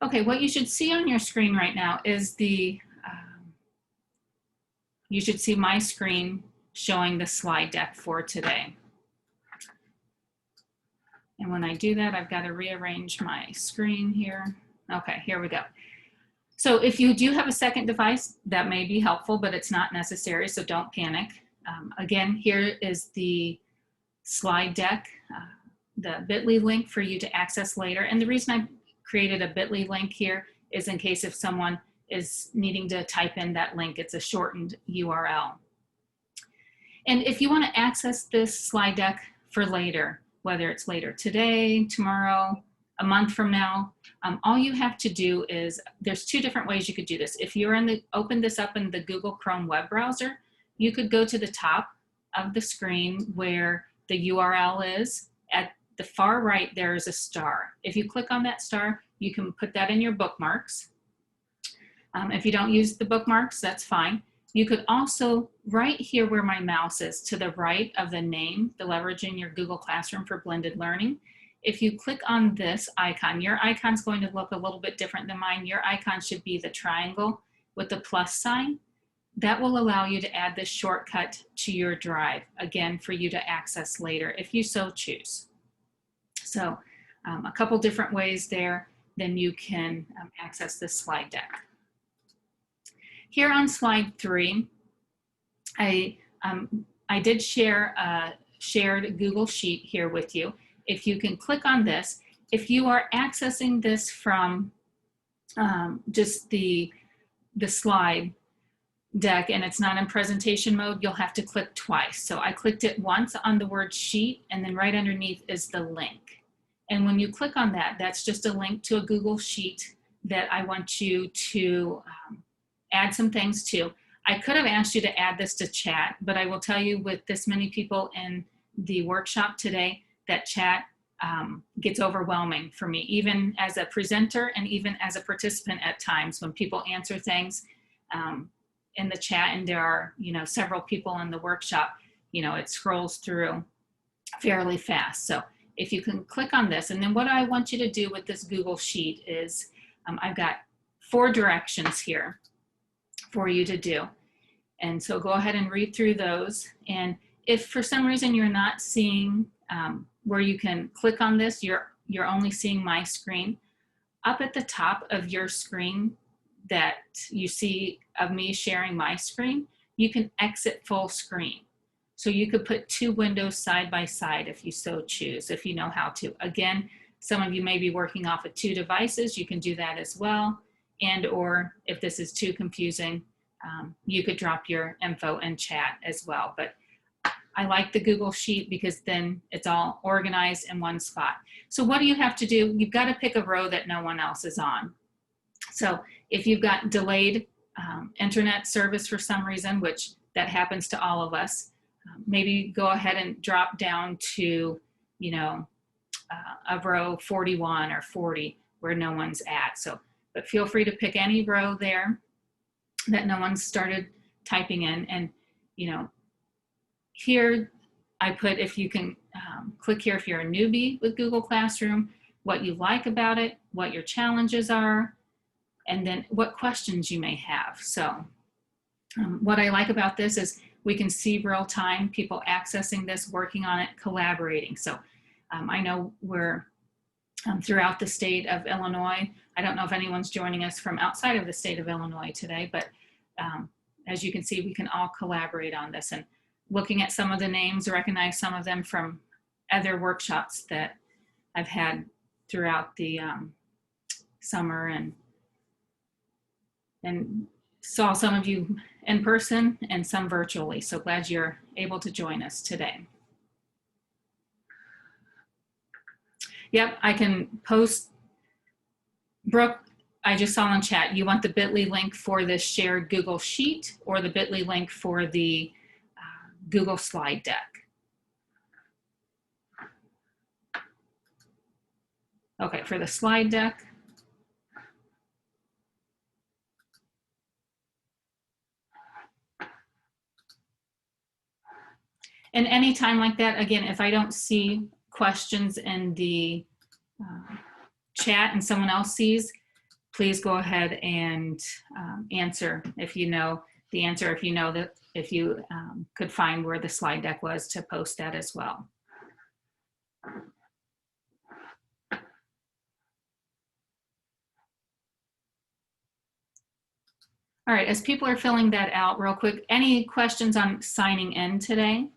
Okay, what you should see on your screen right now is you should see my screen showing the slide deck for today. And when I do that, I've got to rearrange my screen here. Okay, here we go. So if you do have a second device, that may be helpful, but it's not necessary, so don't panic. Again, here is the slide deck, the bit.ly link for you to access later. And the reason I created a bit.ly link here is in case if someone is needing to type in that link, it's a shortened URL. And if you want to access this slide deck for later, whether it's later today, tomorrow, a month from now, all you have to do is, there's two different ways you could do this. If you're open this up in the Google Chrome web browser, you could go to the top of the screen where the URL is. At the far right, there is a star. If you click on that star, you can put that in your bookmarks. If you don't use the bookmarks, that's fine. You could also, right here where my mouse is, to the right of the name, the Leveraging Your Google Classroom for Blended Learning, if you click on this icon, your icon's going to look a little bit different than mine. Your icon should be the triangle with the plus sign. That will allow you to add this shortcut to your drive, again, for you to access later if you so choose. So a couple different ways there, then you can access this slide deck. Here on slide 3, I did share a shared Google Sheet here with you. If you can click on this, if you are accessing this from just the slide deck and it's not in presentation mode, you'll have to click twice. So I clicked it once on the word sheet, and then right underneath is the link. And when you click on that, that's just a link to a Google Sheet that I want you to add some things to. I could have asked you to add this to chat, but I will tell you, with this many people in the workshop today, that chat gets overwhelming for me, even as a presenter and even as a participant at times when people answer things in the chat and there are, several people in the workshop, it scrolls through fairly fast. So if you can click on this, and then what I want you to do with this Google Sheet is I've got 4 directions here for you to do. And so go ahead and read through those. And if for some reason you're not seeing where you can click on this, you're only seeing my screen, up at the top of your screen that you see of me sharing my screen, you can exit full screen. So you could put 2 windows side by side if you so choose, if you know how to. Again, some of you may be working off of 2 devices, you can do that as well. And or if this is too confusing, you could drop your info in chat as well. But I like the Google Sheet because then it's all organized in one spot. So what do you have to do? You've got to pick a row that no one else is on. So if you've got delayed internet service for some reason, which that happens to all of us, maybe go ahead and drop down to, a row 41 or 40 where no one's at. So, but feel free to pick any row there that no one's started typing in. And, here I put, if you can click here if you're a newbie with Google Classroom, what you like about it, what your challenges are, and then what questions you may have. So what I like about this is we can see real time people accessing this, working on it, collaborating. So I know we're throughout the state of Illinois. I don't know if anyone's joining us from outside of the state of Illinois today, but as you can see, we can all collaborate on this. And looking at some of the names, recognize some of them from other workshops that I've had throughout the summer, and saw some of you in person and some virtually. So glad you're able to join us today. Yep, I can post. Brooke, I just saw in chat, you want the bit.ly link for this shared Google Sheet or the bit.ly link for the Google slide deck? Okay, for the slide deck. And any time like that, again, if I don't see questions in the chat and someone else sees, please go ahead and answer if you know the answer, if you know that, if you could find where the slide deck was, to post that as well. All right, as people are filling that out real quick, any questions on signing in today?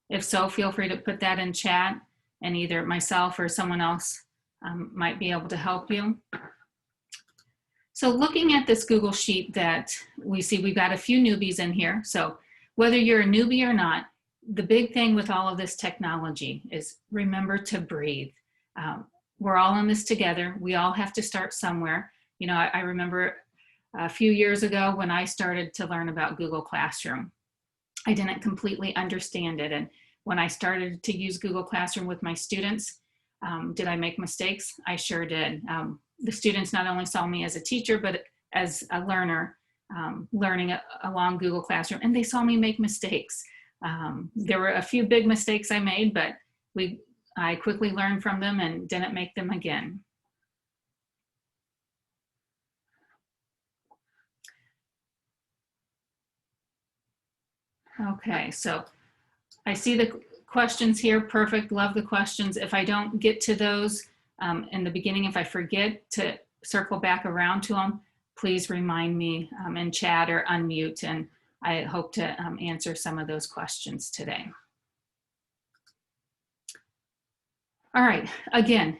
If so, feel free to put that in chat, and either myself or someone else might be able to help you. So looking at this Google Sheet that we see, we've got a few newbies in here. So whether you're a newbie or not, the big thing with all of this technology is remember to breathe. We're all in this together. We all have to start somewhere. You know, I remember a few years ago when I started to learn about Google Classroom, I didn't completely understand it. And when I started to use Google Classroom with my students, did I make mistakes? I sure did. The students not only saw me as a teacher, but as a learner, learning along Google Classroom, and they saw me make mistakes. There were a few big mistakes I made, but I quickly learned from them and didn't make them again. Okay, so I see the questions here. Perfect, love the questions. If I don't get to those in the beginning, if I forget to circle back around to them, please remind me in chat or unmute, and I hope to answer some of those questions today. All right, again,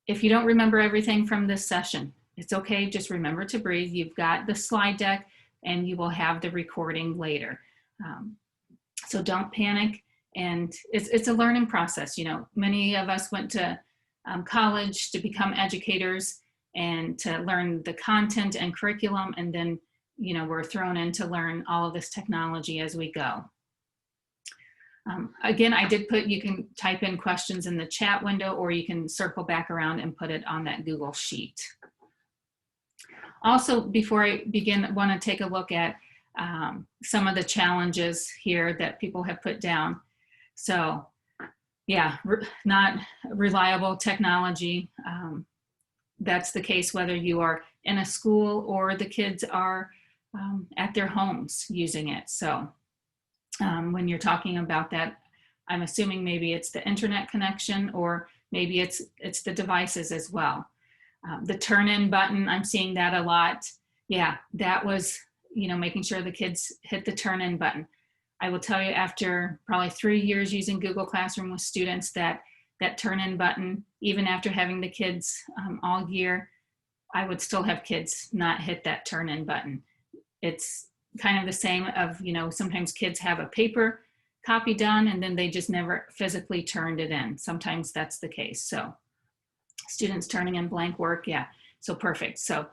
if you don't remember everything from this session, it's okay, just remember to breathe. You've got the slide deck and you will have the recording later. So don't panic, and it's a learning process. You know, many of us went to college to become educators and to learn the content and curriculum, and then, you know, we're thrown in to learn all of this technology as we go. Again, I did put, you can type in questions in the chat window, or you can circle back around and put it on that Google Sheet. Also, before I begin, I want to take a look at some of the challenges here that people have put down. So yeah, not reliable technology. That's the case whether you are in a school or the kids are at their homes using it. So when you're talking about that, I'm assuming maybe it's the internet connection, or maybe it's the devices as well. The turn in button, I'm seeing that a lot. Yeah, that was, you know, making sure the kids hit the turn in button. I will tell you, after probably 3 years using Google Classroom with students, that turn in button, even after having the kids all year, I would still have kids not hit that turn in button. It's kind of the same of, you know, sometimes kids have a paper copy done and then they just never physically turned it in. Sometimes that's the case. So students turning in blank work, yeah, so perfect. So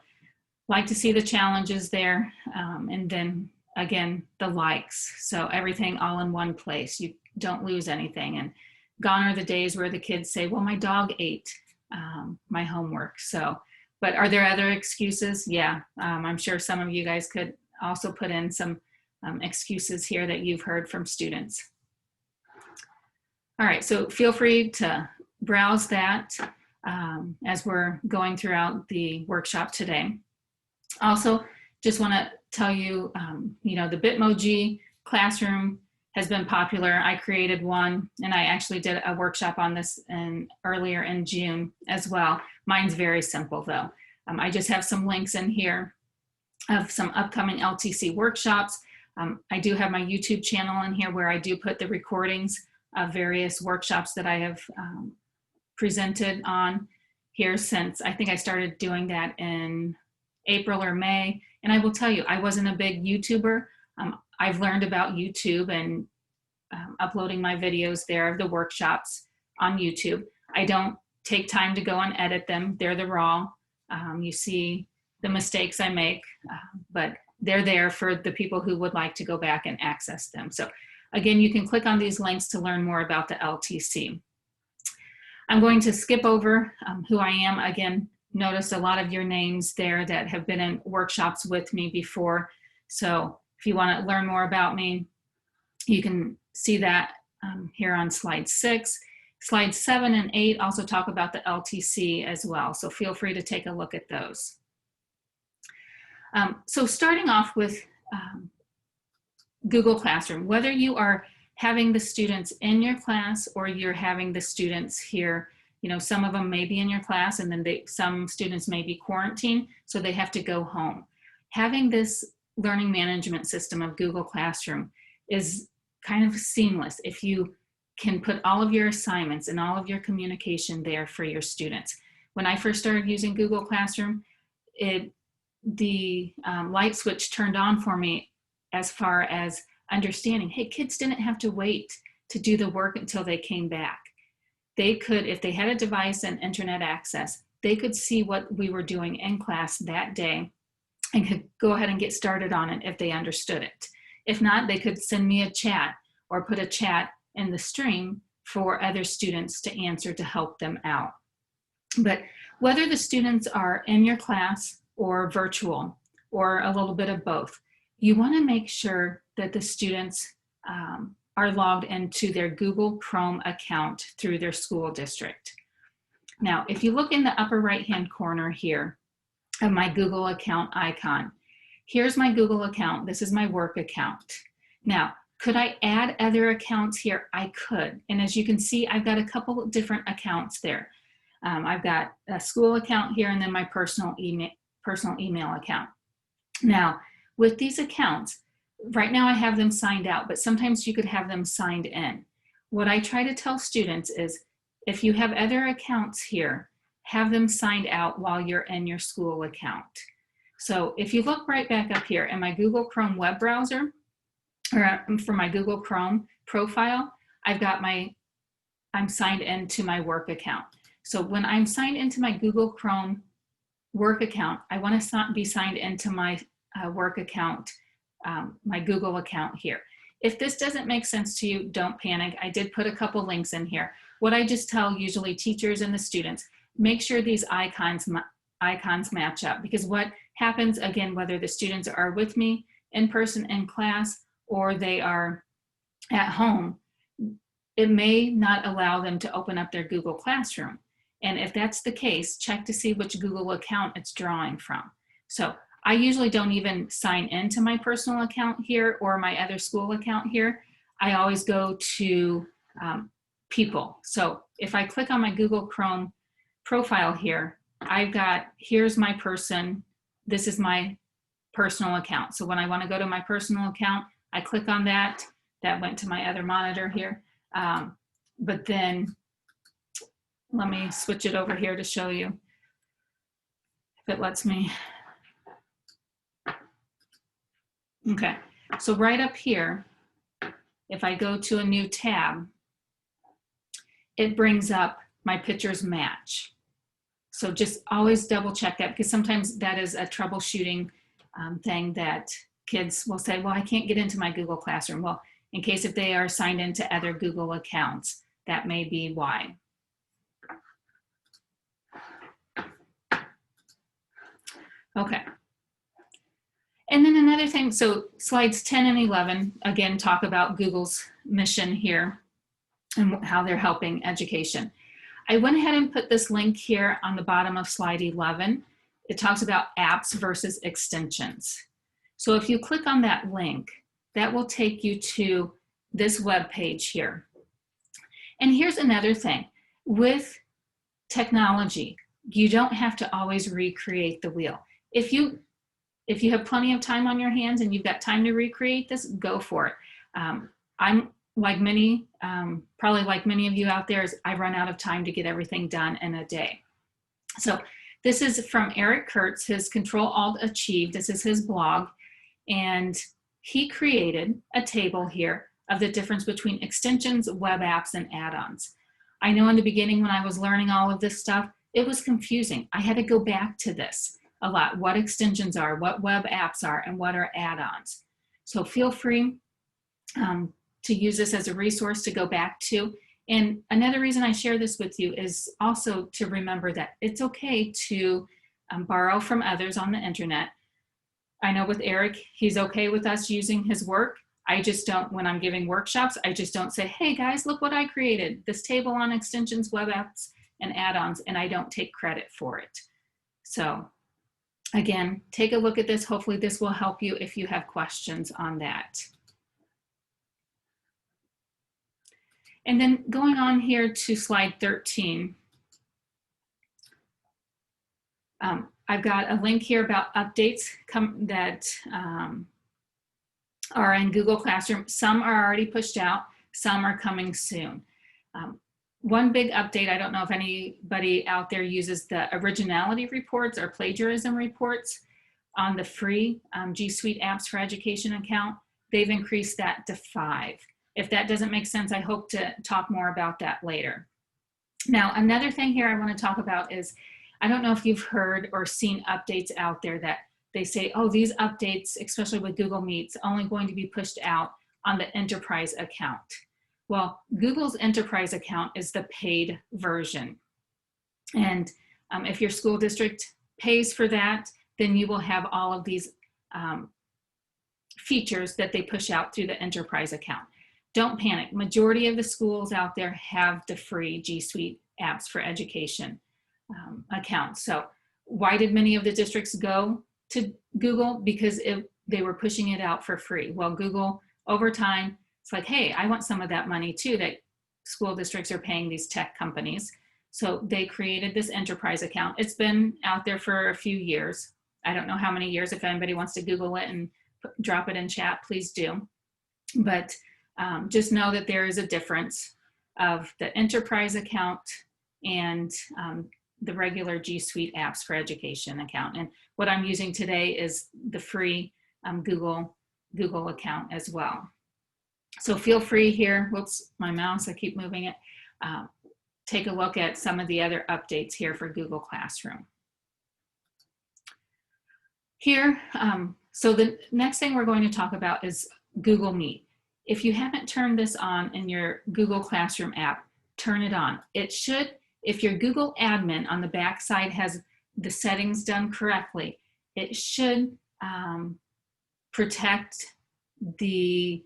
like to see the challenges there. And then again, the likes. So everything all in one place. You don't lose anything. And gone are the days where the kids say, well, my dog ate my homework. So, but are there other excuses? Yeah, I'm sure some of you guys could also put in some excuses here that you've heard from students. All right, so feel free to browse that as we're going throughout the workshop today. Also, just want to tell you, you know, the Bitmoji classroom has been popular. I created one, and I actually did a workshop on this earlier in June as well. Mine's very simple though. I just have some links in here of some upcoming LTC workshops. I do have my YouTube channel in here where I do put the recordings of various workshops that I have presented on here since, I think I started doing that in April or May. And I will tell you, I wasn't a big YouTuber. I've learned about YouTube and uploading my videos there of the workshops on YouTube. I don't take time to go and edit them. They're the raw. You see the mistakes I make, but they're there for the people who would like to go back and access them. So again, you can click on these links to learn more about the LTC. I'm going to skip over who I am. Again, notice a lot of your names there that have been in workshops with me before. So if you want to learn more about me, you can see that here on slide 6. Slides 7 and 8 also talk about the LTC as well, so feel free to take a look at those. So starting off with Google Classroom, whether you are having the students in your class or you're having the students here, you know, some of them may be in your class and then some students may be quarantined, so they have to go home. Having this learning management system of Google Classroom is kind of seamless if you can put all of your assignments and all of your communication there for your students. When I first started using Google Classroom, the light switch turned on for me as far as understanding, hey, kids didn't have to wait to do the work until they came back. They could, if they had a device and internet access, they could see what we were doing in class that day and could go ahead and get started on it if they understood it. If not, they could send me a chat or put a chat in the stream for other students to answer to help them out. But whether the students are in your class or virtual or a little bit of both, you want to make sure that the students are logged into their Google Chrome account through their school district. Now, if you look in the upper right-hand corner here of my Google account icon, here's my Google account. This is my work account. Now, could I add other accounts here? I could. And as you can see, I've got a couple of different accounts there. I've got a school account here and then my personal email account. Now, with these accounts, right now I have them signed out, but sometimes you could have them signed in. What I try to tell students is if you have other accounts here, have them signed out while you're in your school account. So if you look right back up here in my Google Chrome web browser, or for my Google Chrome profile, I'm signed into my work account. So when I'm signed into my Google Chrome work account, I want to be signed into my work account, my Google account here. If this doesn't make sense to you, don't panic. I did put a couple links in here. What I just tell usually teachers and the students, make sure these icons match up, because what happens, again, whether the students are with me in person in class or they are at home, it may not allow them to open up their Google Classroom. And if that's the case, check to see which Google account it's drawing from. So I usually don't even sign into my personal account here or my other school account here. I always go to people. So if I click on my Google Chrome profile here, here's my person, this is my personal account. So when I want to go to my personal account, I click on that. That went to my other monitor here. But then let me switch it over here to show you if it lets me. Okay, so right up here, if I go to a new tab, it brings up my pictures match. So just always double check that, because sometimes that is a troubleshooting thing that kids will say, well, I can't get into my Google Classroom. Well, in case if they are signed into other Google accounts, that may be why. Okay. And then another thing, so slides 10 and 11, again, talk about Google's mission here and how they're helping education. I went ahead and put this link here on the bottom of slide 11. It talks about apps versus extensions. So if you click on that link, that will take you to this web page here. And here's another thing. With technology, you don't have to always recreate the wheel. If you have plenty of time on your hands and you've got time to recreate this, go for it. I'm like many, probably like many of you out there, I run out of time to get everything done in a day. So this is from Eric Kurtz, his Control-Alt-Achieve. This is his blog. And he created a table here of the difference between extensions, web apps, and add-ons. I know in the beginning when I was learning all of this stuff, it was confusing. I had to go back to this a lot, what extensions are, what web apps are, and what are add-ons. So feel free to use this as a resource to go back to. And another reason I share this with you is also to remember that it's okay to borrow from others on the internet. I know with Eric, he's okay with us using his work. I just don't, when I'm giving workshops, I just don't say, hey guys, look what I created, this table on extensions, web apps, and add-ons, and I don't take credit for it. So again, take a look at this. Hopefully this will help you if you have questions on that. And then going on here to slide 13, I've got a link here about updates that are in Google Classroom. Some are already pushed out, some are coming soon. One big update, I don't know if anybody out there uses the originality reports or plagiarism reports on the free G Suite Apps for Education account. They've increased that to 5. If that doesn't make sense, I hope to talk more about that later. Now, another thing here I want to talk about is, I don't know if you've heard or seen updates out there that they say, oh, these updates, especially with Google Meets, only going to be pushed out on the enterprise account. Well, Google's enterprise account is the paid version. And if your school district pays for that, then you will have all of these features that they push out through the enterprise account. Don't panic. Majority of the schools out there have the free G Suite Apps for Education account. So why did many of the districts go to Google? Because they were pushing it out for free. Well, Google, over time, it's like, hey, I want some of that money too that school districts are paying these tech companies. So they created this enterprise account. It's been out there for a few years. I don't know how many years. If anybody wants to Google it and drop it in chat, please do. But just know that there is a difference of the enterprise account and the regular G Suite Apps for Education account. And what I'm using today is the free Google account as well. So feel free here, whoops, my mouse, I keep moving it. Take a look at some of the other updates here for Google Classroom. Here, so the next thing we're going to talk about is Google Meet. If you haven't turned this on in your Google Classroom app, turn it on. It should, if your Google admin on the back side has the settings done correctly, it should protect the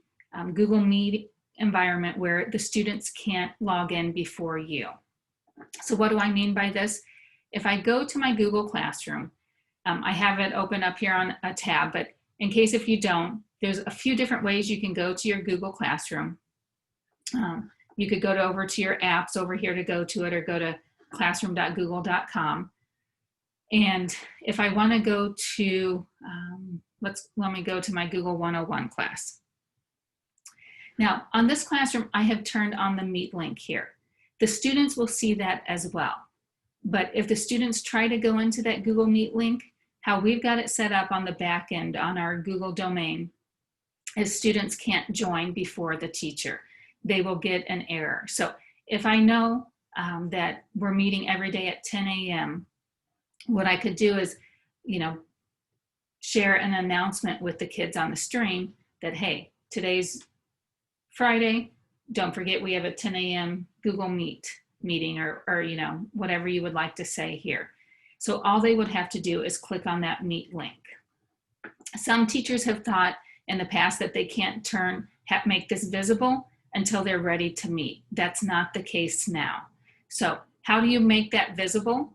Google Meet environment where the students can't log in before you. So what do I mean by this? If I go to my Google Classroom, I have it open up here on a tab, but in case if you don't, there's a few different ways you can go to your Google Classroom. You could go over to your apps over here to go to it, or go to classroom.google.com. And if I want to go to, let me go to my Google 101 class. Now on this classroom, I have turned on the Meet link here. The students will see that as well. But if the students try to go into that Google Meet link, how we've got it set up on the back end on our Google domain is students can't join before the teacher. They will get an error. So if I know that we're meeting every day at 10 a.m., what I could do is, share an announcement with the kids on the stream that, hey, today's Friday, don't forget we have a 10 a.m. Google Meet meeting, or whatever you would like to say here. So all they would have to do is click on that Meet link. Some teachers have thought in the past that they can't make this visible until they're ready to meet. That's not the case now. So how do you make that visible?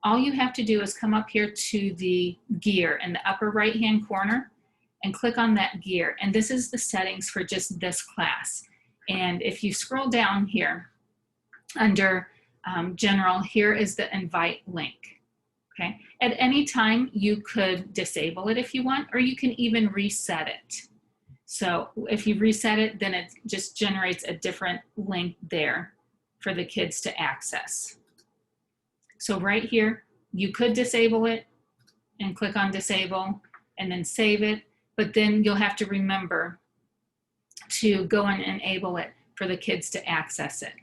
All you have to do is come up here to the gear in the upper right-hand corner and click on that gear. And this is the settings for just this class. And if you scroll down here under general, here is the invite link. Okay. At any time, you could disable it if you want, or you can even reset it. So if you reset it, then it just generates a different link there for the kids to access. So right here, you could disable it and click on disable and then save it, but then you'll have to remember to go and enable it for the kids to access it.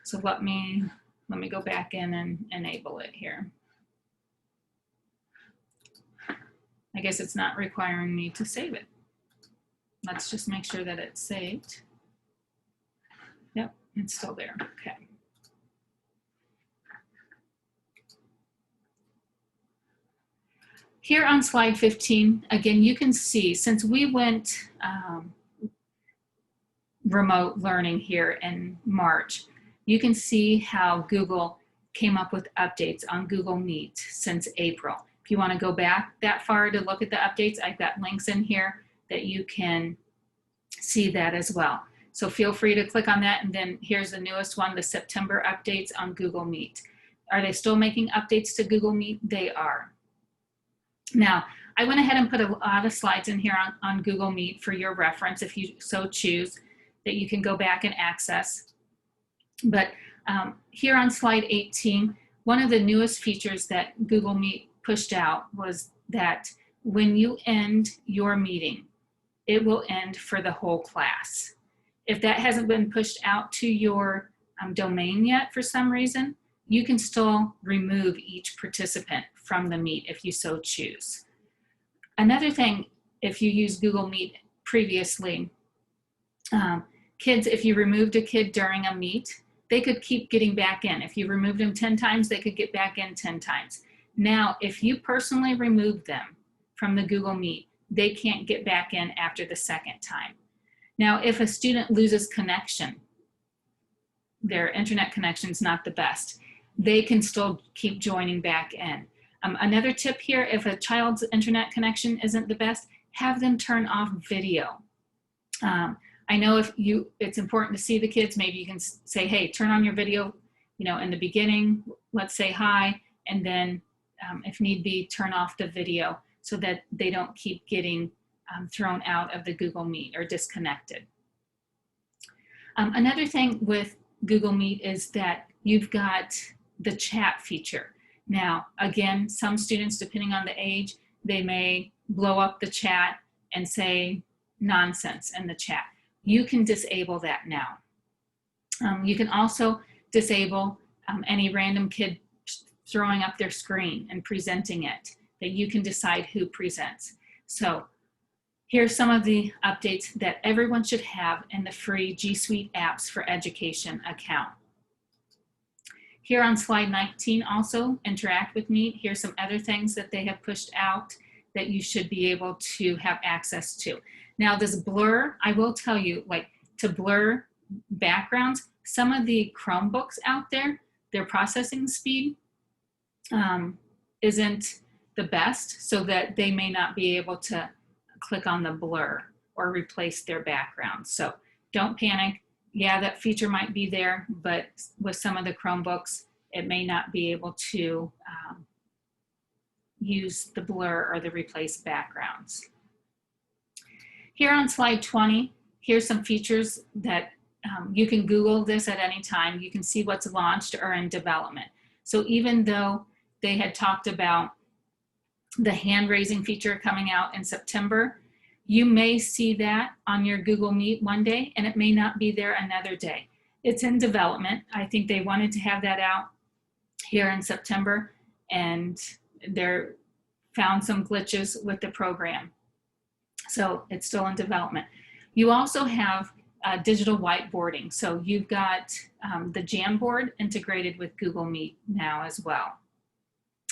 So let me go back in and enable it here. I guess it's not requiring me to save it. Let's just make sure that it's saved. Yep, it's still there. Okay. Here on slide 15, again, you can see since we went remote learning here in March, you can see how Google came up with updates on Google Meet since April. If you want to go back that far to look at the updates, I've got links in here that you can see that as well. So feel free to click on that, and then here's the newest one, the September updates on Google Meet. Are they still making updates to Google Meet? They are. Now, I went ahead and put a lot of slides in here on Google Meet for your reference, if you so choose, that you can go back and access. But here on slide 18, one of the newest features that Google Meet pushed out was that when you end your meeting, it will end for the whole class. If that hasn't been pushed out to your domain yet for some reason, you can still remove each participant from the Meet if you so choose. Another thing, if you use Google Meet previously, kids, if you removed a kid during a Meet, they could keep getting back in. If you removed them 10 times, they could get back in 10 times. Now, if you personally remove them from the Google Meet, they can't get back in after the second time. Now, if a student loses connection, their internet connection's not the best, they can still keep joining back in. Another tip here, if a child's internet connection isn't the best, have them turn off video. I know it's important to see the kids, maybe you can say, hey, turn on your video, in the beginning, let's say hi, and then if need be, turn off the video so that they don't keep getting thrown out of the Google Meet or disconnected. Another thing with Google Meet is that you've got the chat feature. Now, again, some students, depending on the age, they may blow up the chat and say nonsense in the chat. You can disable that now. You can also disable any random kid throwing up their screen and presenting it, that you can decide who presents. So here's some of the updates that everyone should have in the free G Suite Apps for Education account. Here on slide 19, also interact with Meet. Here's some other things that they have pushed out that you should be able to have access to. Now this blur, I will tell you, to blur backgrounds, some of the Chromebooks out there, their processing speed isn't the best, so that they may not be able to click on the blur or replace their background. So don't panic. Yeah, that feature might be there, but with some of the Chromebooks, it may not be able to use the blur or the replace backgrounds. Here on slide 20, here's some features that you can Google this at any time. You can see what's launched or in development. So even though they had talked about the hand raising feature coming out in September, you may see that on your Google Meet one day and it may not be there another day. It's in development. I think they wanted to have that out here in September, and they're found some glitches with the program. So it's still in development. You also have digital whiteboarding. So you've got the Jamboard integrated with Google Meet now as well.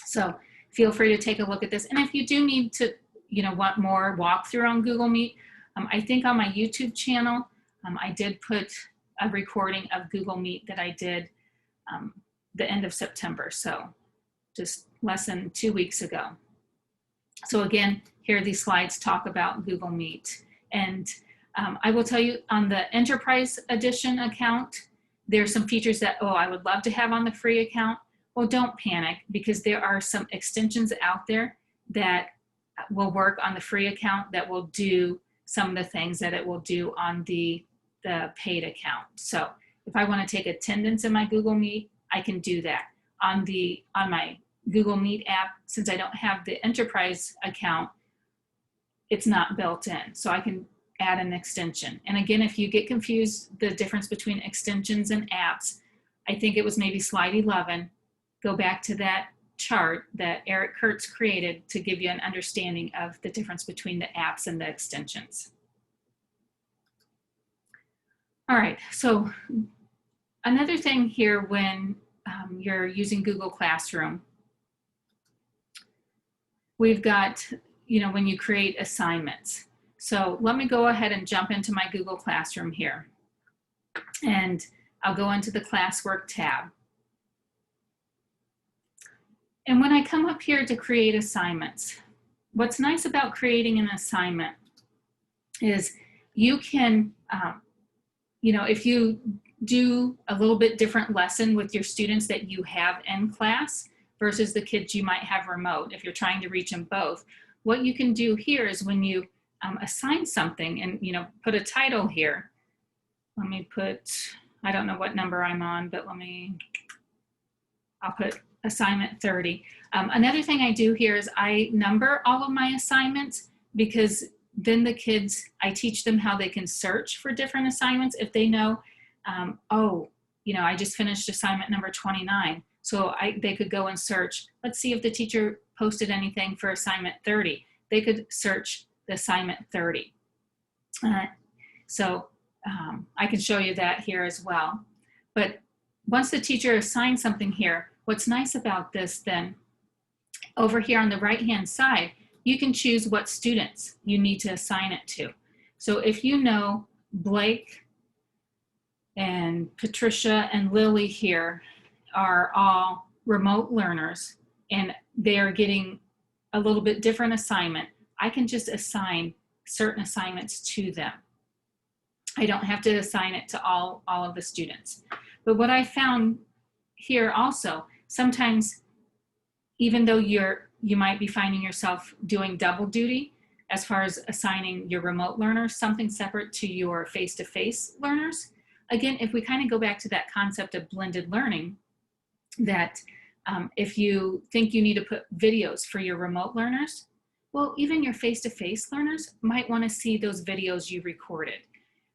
So feel free to take a look at this. And if you do need to, want more walkthrough on Google Meet, I think on my YouTube channel, I did put a recording of Google Meet that I did the end of September. So just less than 2 weeks ago. So again, here these slides talk about Google Meet. And I will tell you on the Enterprise Edition account, there's some features that, I would love to have on the free account. Well, don't panic, because there are some extensions out there that will work on the free account that will do some of the things that it will do on the paid account. So if I want to take attendance in my Google Meet, I can do that. On my Google Meet app, since I don't have the Enterprise account, it's not built in. So I can add an extension. And again, if you get confused, the difference between extensions and apps, I think it was maybe slide 11, go back to that chart that Eric Kurtz created to give you an understanding of the difference between the apps and the extensions. All right, so another thing here when you're using Google Classroom, we've got, when you create assignments. So let me go ahead and jump into my Google Classroom here. and I'll go into the classwork tab. And when I come up here to create assignments, what's nice about creating an assignment is you can, if you do a little bit different lesson with your students that you have in class versus the kids you might have remote, if you're trying to reach them both, what you can do here is when you assign something and, put a title here. Let me put, I don't know what number I'm on, but I'll put assignment 30. Another thing I do here is I number all of my assignments, because then the kids, I teach them how they can search for different assignments. If they know, I just finished assignment number 29. So they could go and search. Let's see if the teacher posted anything for assignment 30. They could search the assignment 30. I can show you that here as well. But once the teacher assigns something here, what's nice about this then, over here on the right-hand side, you can choose what students you need to assign it to. So if you know Blake and Patricia and Lily here are all remote learners and they are getting a little bit different assignment, I can just assign certain assignments to them. I don't have to assign it to all of the students. But what I found here also, sometimes even though you might be finding yourself doing double duty as far as assigning your remote learners something separate to your face-to-face learners, again, if we kind of go back to that concept of blended learning, that if you think you need to put videos for your remote learners, well, even your face-to-face learners might want to see those videos you recorded.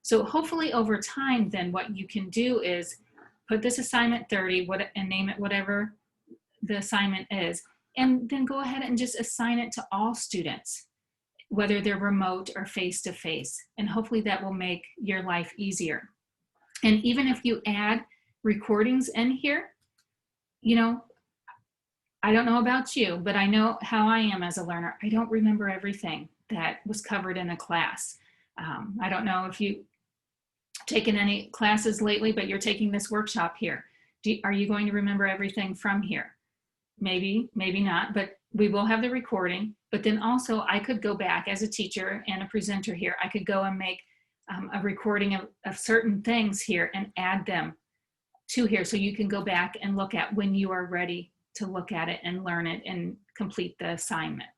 So hopefully over time, then what you can do is put this assignment 30 and name it whatever the assignment is, and then go ahead and just assign it to all students, whether they're remote or face-to-face. And hopefully that will make your life easier. And even if you add recordings in here, I don't know about you, but I know how I am as a learner. I don't remember everything that was covered in a class. I don't know if you've taken any classes lately, but you're taking this workshop here. Are you going to remember everything from here? Maybe, maybe not, but we will have the recording. But then also I could go back as a teacher and a presenter here. I could go and make a recording of certain things here and add them to here, so you can go back and look at when you are ready to look at it and learn it and complete the assignment.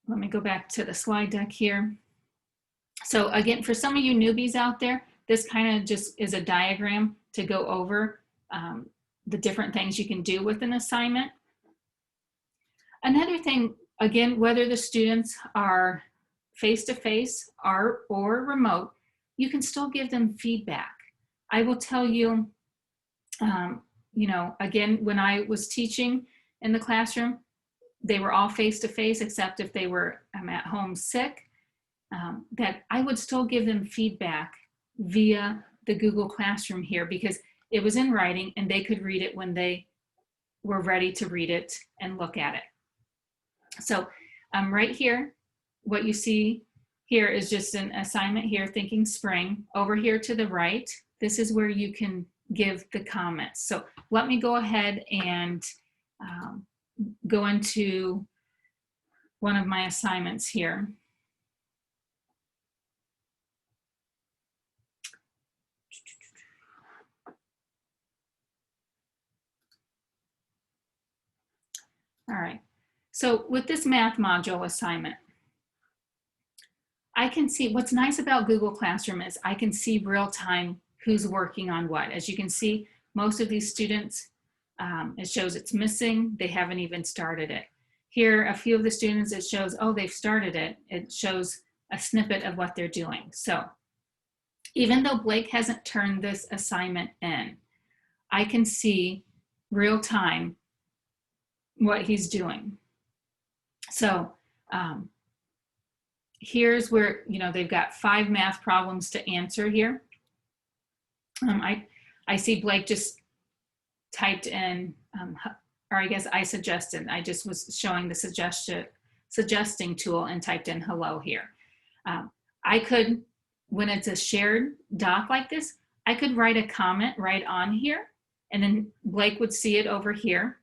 Let me go back to the slide deck here. So again, for some of you newbies out there, this kind of just is a diagram to go over the different things you can do with an assignment. Another thing, again, whether the students are face-to-face or remote, you can still give them feedback. I will tell you, again, when I was teaching in the classroom, they were all face-to-face except if they were at home sick, that I would still give them feedback via the Google Classroom here, because it was in writing and they could read it when they were ready to read it and look at it. So right here, what you see here is just an assignment here, Thinking Spring. Over here to the right, this is where you can give the comments. So let me go ahead and go into one of my assignments here. All right, so with this math module assignment, I can see, what's nice about Google Classroom is I can see real time who's working on what. As you can see, most of these students, it shows it's missing, they haven't even started it. Here, a few of the students, it shows, oh, they've started it. It shows a snippet of what they're doing. So even though Blake hasn't turned this assignment in, I can see real time what he's doing. So here's where, they've got 5 math problems to answer here. I see Blake just typed in, or I guess I suggested, I just was showing the suggesting tool and typed in hello here. I could, when it's a shared doc like this, I could write a comment right on here, and then Blake would see it over here.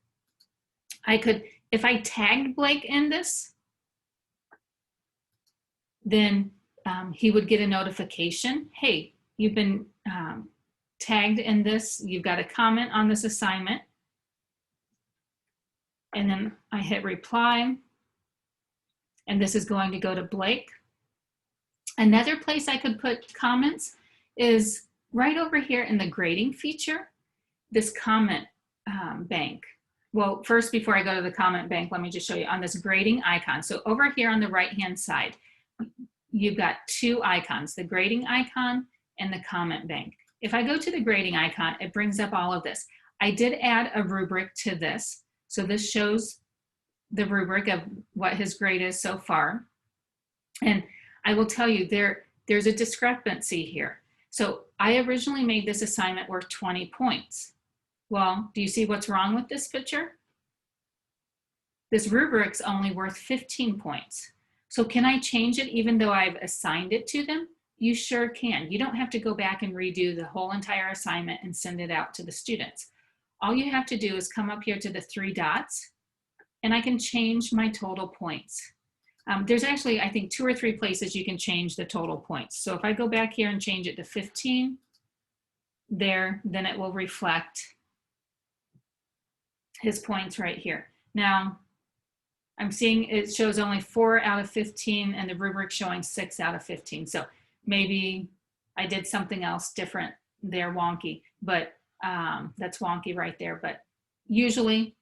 I could, if I tagged Blake in this, then he would get a notification. Hey, you've been tagged in this. You've got a comment on this assignment. And then I hit reply. And this is going to go to Blake. Another place I could put comments is right over here in the grading feature, this comment bank. Well, first, before I go to the comment bank, let me just show you on this grading icon. So over here on the right-hand side, you've got two icons, the grading icon and the comment bank. If I go to the grading icon, it brings up all of this. I did add a rubric to this. So this shows the rubric of what his grade is so far. And I will tell you, there's a discrepancy here. So I originally made this assignment worth 20 points. Well, do you see what's wrong with this picture? This rubric's only worth 15 points. So can I change it even though I've assigned it to them? You sure can. You don't have to go back and redo the whole entire assignment and send it out to the students. All you have to do is come up here to the three dots, and I can change my total points. There's actually, I think, 2 or 3 places you can change the total points. So if I go back here and change it to 15, there, then it will reflect his points right here. Now, I'm seeing it shows only 4 out of 15 and the rubric showing 6 out of 15. So maybe I did something else different there, wonky, but that's wonky right there. But usually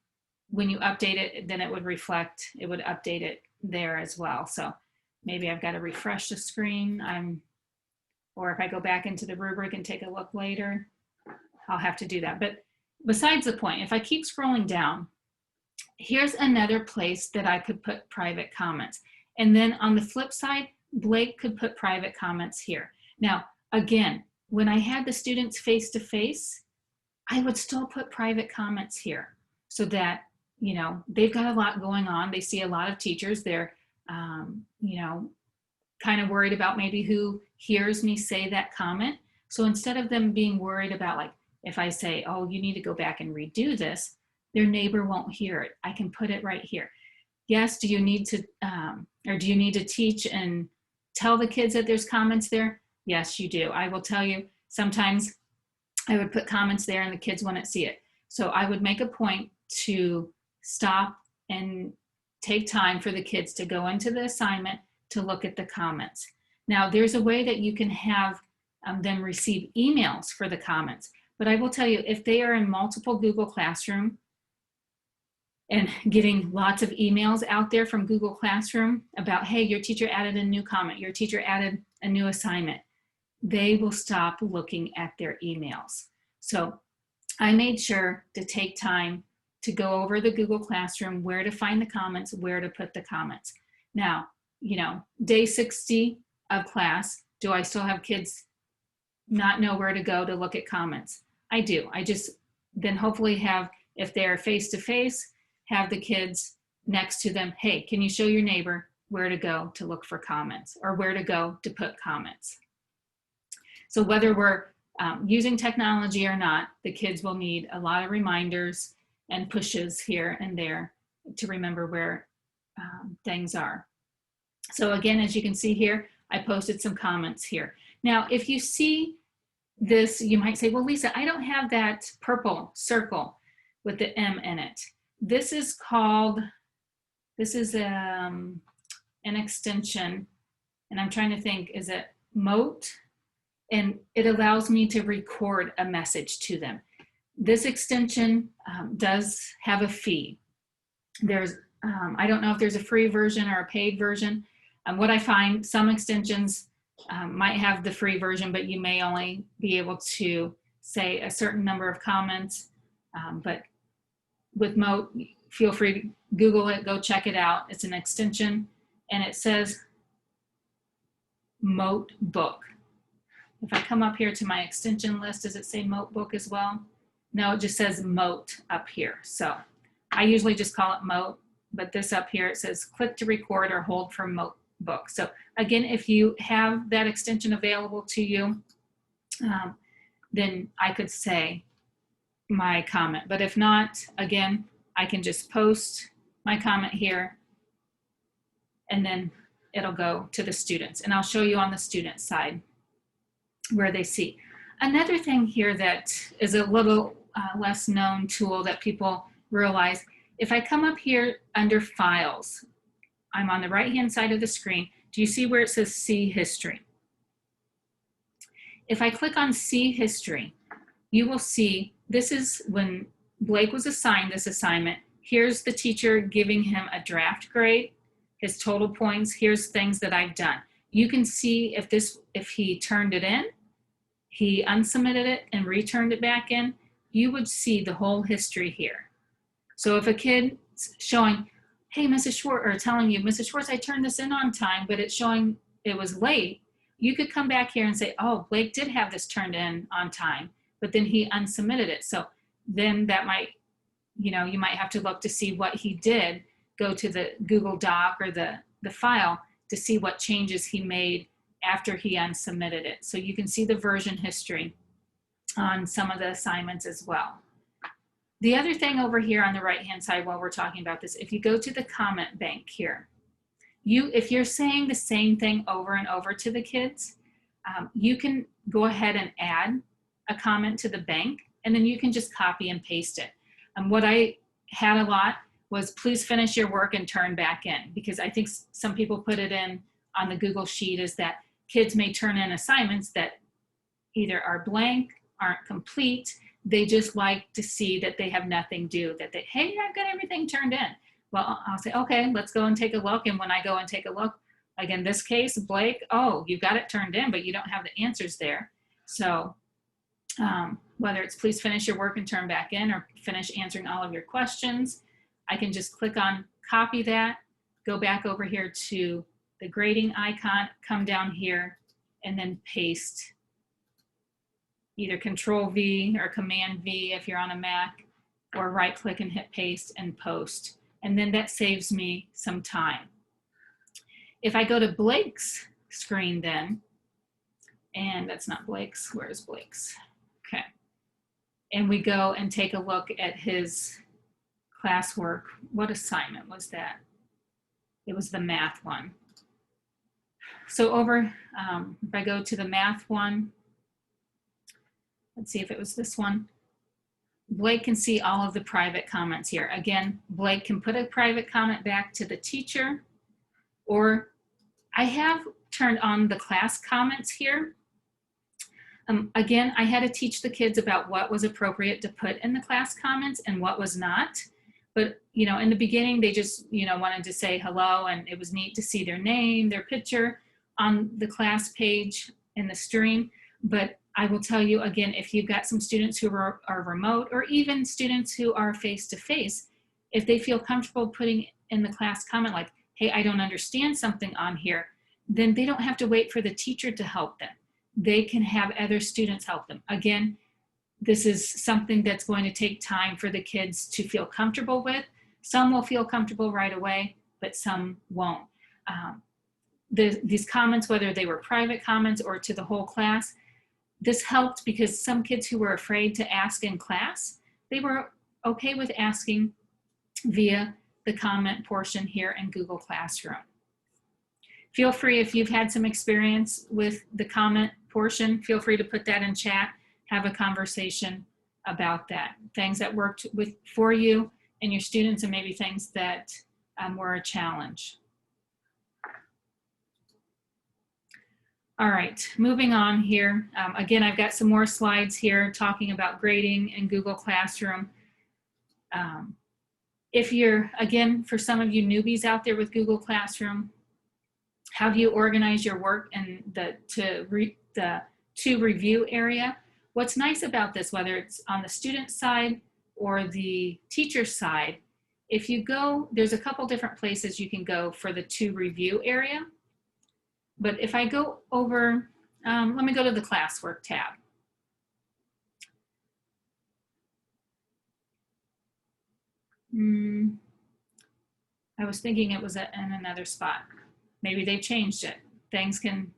when you update it, then it would reflect, it would update it there as well. So maybe I've got to refresh the screen. Or if I go back into the rubric and take a look later, I'll have to do that. But besides the point, if I keep scrolling down, here's another place that I could put private comments. And then on the flip side, Blake could put private comments here. Now, again, when I had the students face-to-face, I would still put private comments here so that, you know, they've got a lot going on. They see a lot of teachers. They're, you know, kind of worried about maybe who hears me say that comment. So instead of them being worried about, like, if I say, oh, you need to go back and redo this, their neighbor won't hear it. I can put it right here. Yes, do you need to, or do you need to teach and tell the kids that there's comments there? Yes, you do. I will tell you, sometimes I would put comments there and the kids wouldn't see it. So I would make a point to stop and take time for the kids to go into the assignment to look at the comments. Now, there's a way that you can have them receive emails for the comments. But I will tell you, if they are in multiple Google Classroom and getting lots of emails out there from Google Classroom about, hey, your teacher added a new comment, your teacher added a new assignment, they will stop looking at their emails. So I made sure to take time to go over the Google Classroom, where to find the comments, where to put the comments. Now, you know, day 60 of class, do I still have kids not know where to go to look at comments? I do. I just then hopefully have, if they're face-to-face, have the kids next to them, hey, can you show your neighbor where to go to look for comments, or where to go to put comments? So whether we're using technology or not, the kids will need a lot of reminders and pushes here and there to remember where things are. So again, as you can see here, I posted some comments here. Now, if you see this, you might say, well, Lisa, I don't have that purple circle with the M in it. This is called, this is an extension, and I'm trying to think, is it Mote? And it allows me to record a message to them. This extension does have a fee. There's, I don't know if there's a free version or a paid version. What I find, some extensions might have the free version, but you may only be able to say a certain number of comments. But with Mote, feel free to Google it, go check it out. It's an extension, and it says Mote Book. If I come up here to my extension list, does it say Mote Book as well? No, it just says Mote up here. So I usually just call it Mote, but this up here, it says click to record or hold for book. So again, if you have that extension available to you, then I could say my comment. But if not, again, I can just post my comment here, and then it'll go to the students. And I'll show you on the student side where they see. Another thing here that is a little less known tool that people realize, if I come up here under Files, I'm on the right-hand side of the screen. Do you see where it says See History? If I click on See History, you will see this is when Blake was assigned this assignment. Here's the teacher giving him a draft grade, his total points. Here's things that I've done. You can see if he turned it in, he unsubmitted it and returned it back in, you would see the whole history here. So if a kid's showing, hey, Mrs. Schwartz, or telling you, Mrs. Schwartz, I turned this in on time, but it's showing it was late, you could come back here and say, oh, Blake did have this turned in on time, but then he unsubmitted it. So then that might, you might have to look to see what he did, go to the Google Doc or the file to see what changes he made after he unsubmitted it. So you can see the version history on some of the assignments as well. The other thing over here on the right-hand side while we're talking about this, if you go to the comment bank here, if you're saying the same thing over and over to the kids, you can go ahead and add a comment to the bank, and then you can just copy and paste it. What I had a lot was please finish your work and turn back in, because I think some people put it in on the Google Sheet is that kids may turn in assignments that either are blank, aren't complete. They just like to see that they have nothing due, that hey, I've got everything turned in. Well, I'll say, okay, let's go and take a look. And when I go and take a look, like in this case, Blake, oh, you've got it turned in, but you don't have the answers there. So whether it's please finish your work and turn back in, or finish answering all of your questions, I can just click on copy that, go back over here to the grading icon, come down here, and then paste either Control V or Command V if you're on a Mac, or right click and hit paste and post. And then that saves me some time. If I go to Blake's screen then, and that's not Blake's, where's Blake's? Okay. And we go and take a look at his classwork. What assignment was that? It was the math one. So over, if I go to the math one, let's see if it was this one. Blake can see all of the private comments here. Again, Blake can put a private comment back to the teacher, or I have turned on the class comments here. Again, I had to teach the kids about what was appropriate to put in the class comments and what was not. But, in the beginning, they just, wanted to say hello, and it was neat to see their name, their picture on the class page in the stream. But I will tell you again, if you've got some students who are remote, or even students who are face-to-face, if they feel comfortable putting in the class comment like, hey, I don't understand something on here, then they don't have to wait for the teacher to help them. They can have other students help them. Again, this is something that's going to take time for the kids to feel comfortable with. Some will feel comfortable right away, but some won't. These comments, whether they were private comments or to the whole class, this helped because some kids who were afraid to ask in class, they were okay with asking via the comment portion here in Google Classroom. Feel free, if you've had some experience with the comment portion, feel free to put that in chat, have a conversation about that. Things that worked for you and your students, and maybe things that were a challenge. All right, moving on here. Again, I've got some more slides here talking about grading in Google Classroom. If you're, again, for some of you newbies out there with Google Classroom, how do you organize your work in the to review area? What's nice about this, whether it's on the student side or the teacher side, if you go, there's a couple different places you can go for the to review area. But if I go over, let me go to the classwork tab. I was thinking it was in another spot. Maybe they've changed it. Things can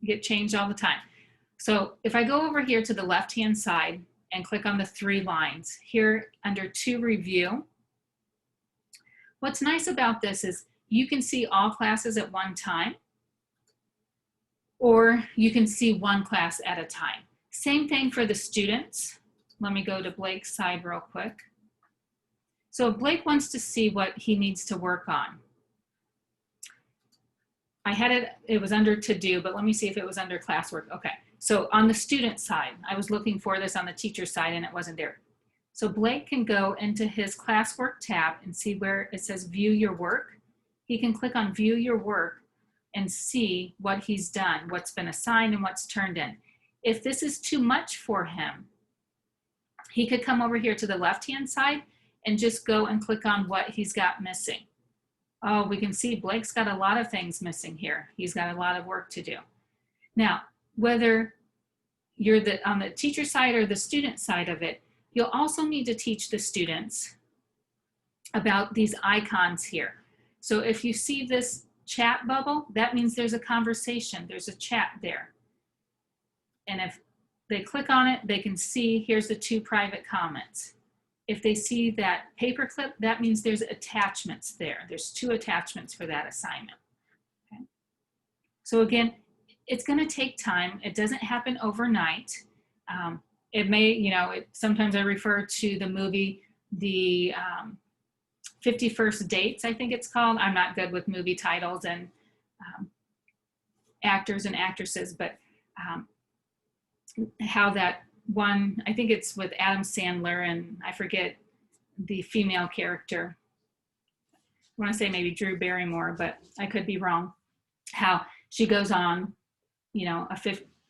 get changed all the time. So if I go over here to the left-hand side and click on the 3 lines, here under To Review, what's nice about this is you can see all classes at one time, or you can see one class at a time. Same thing for the students. Let me go to Blake's side real quick. So Blake wants to see what he needs to work on. I had it was under To Do, but let me see if it was under classwork. Okay, so on the student side, I was looking for this on the teacher side and it wasn't there. So Blake can go into his classwork tab and see where it says View Your Work. He can click on View Your Work and see what he's done, what's been assigned and what's turned in. If this is too much for him, he could come over here to the left-hand side and just go and click on what he's got missing. Oh, we can see Blake's got a lot of things missing here. He's got a lot of work to do. Now, whether you're on the teacher side or the student side of it, you'll also need to teach the students about these icons here. So if you see this chat bubble, that means there's a conversation, there's a chat there. And if they click on it, they can see here's the 2 private comments. If they see that paperclip, that means there's attachments there. There's 2 attachments for that assignment. Okay. So again, it's going to take time. It doesn't happen overnight. It may, sometimes I refer to the movie, the 51st Dates, I think it's called. I'm not good with movie titles and actors and actresses, but how that one, I think it's with Adam Sandler and I forget the female character. I want to say maybe Drew Barrymore, but I could be wrong. How she goes on, a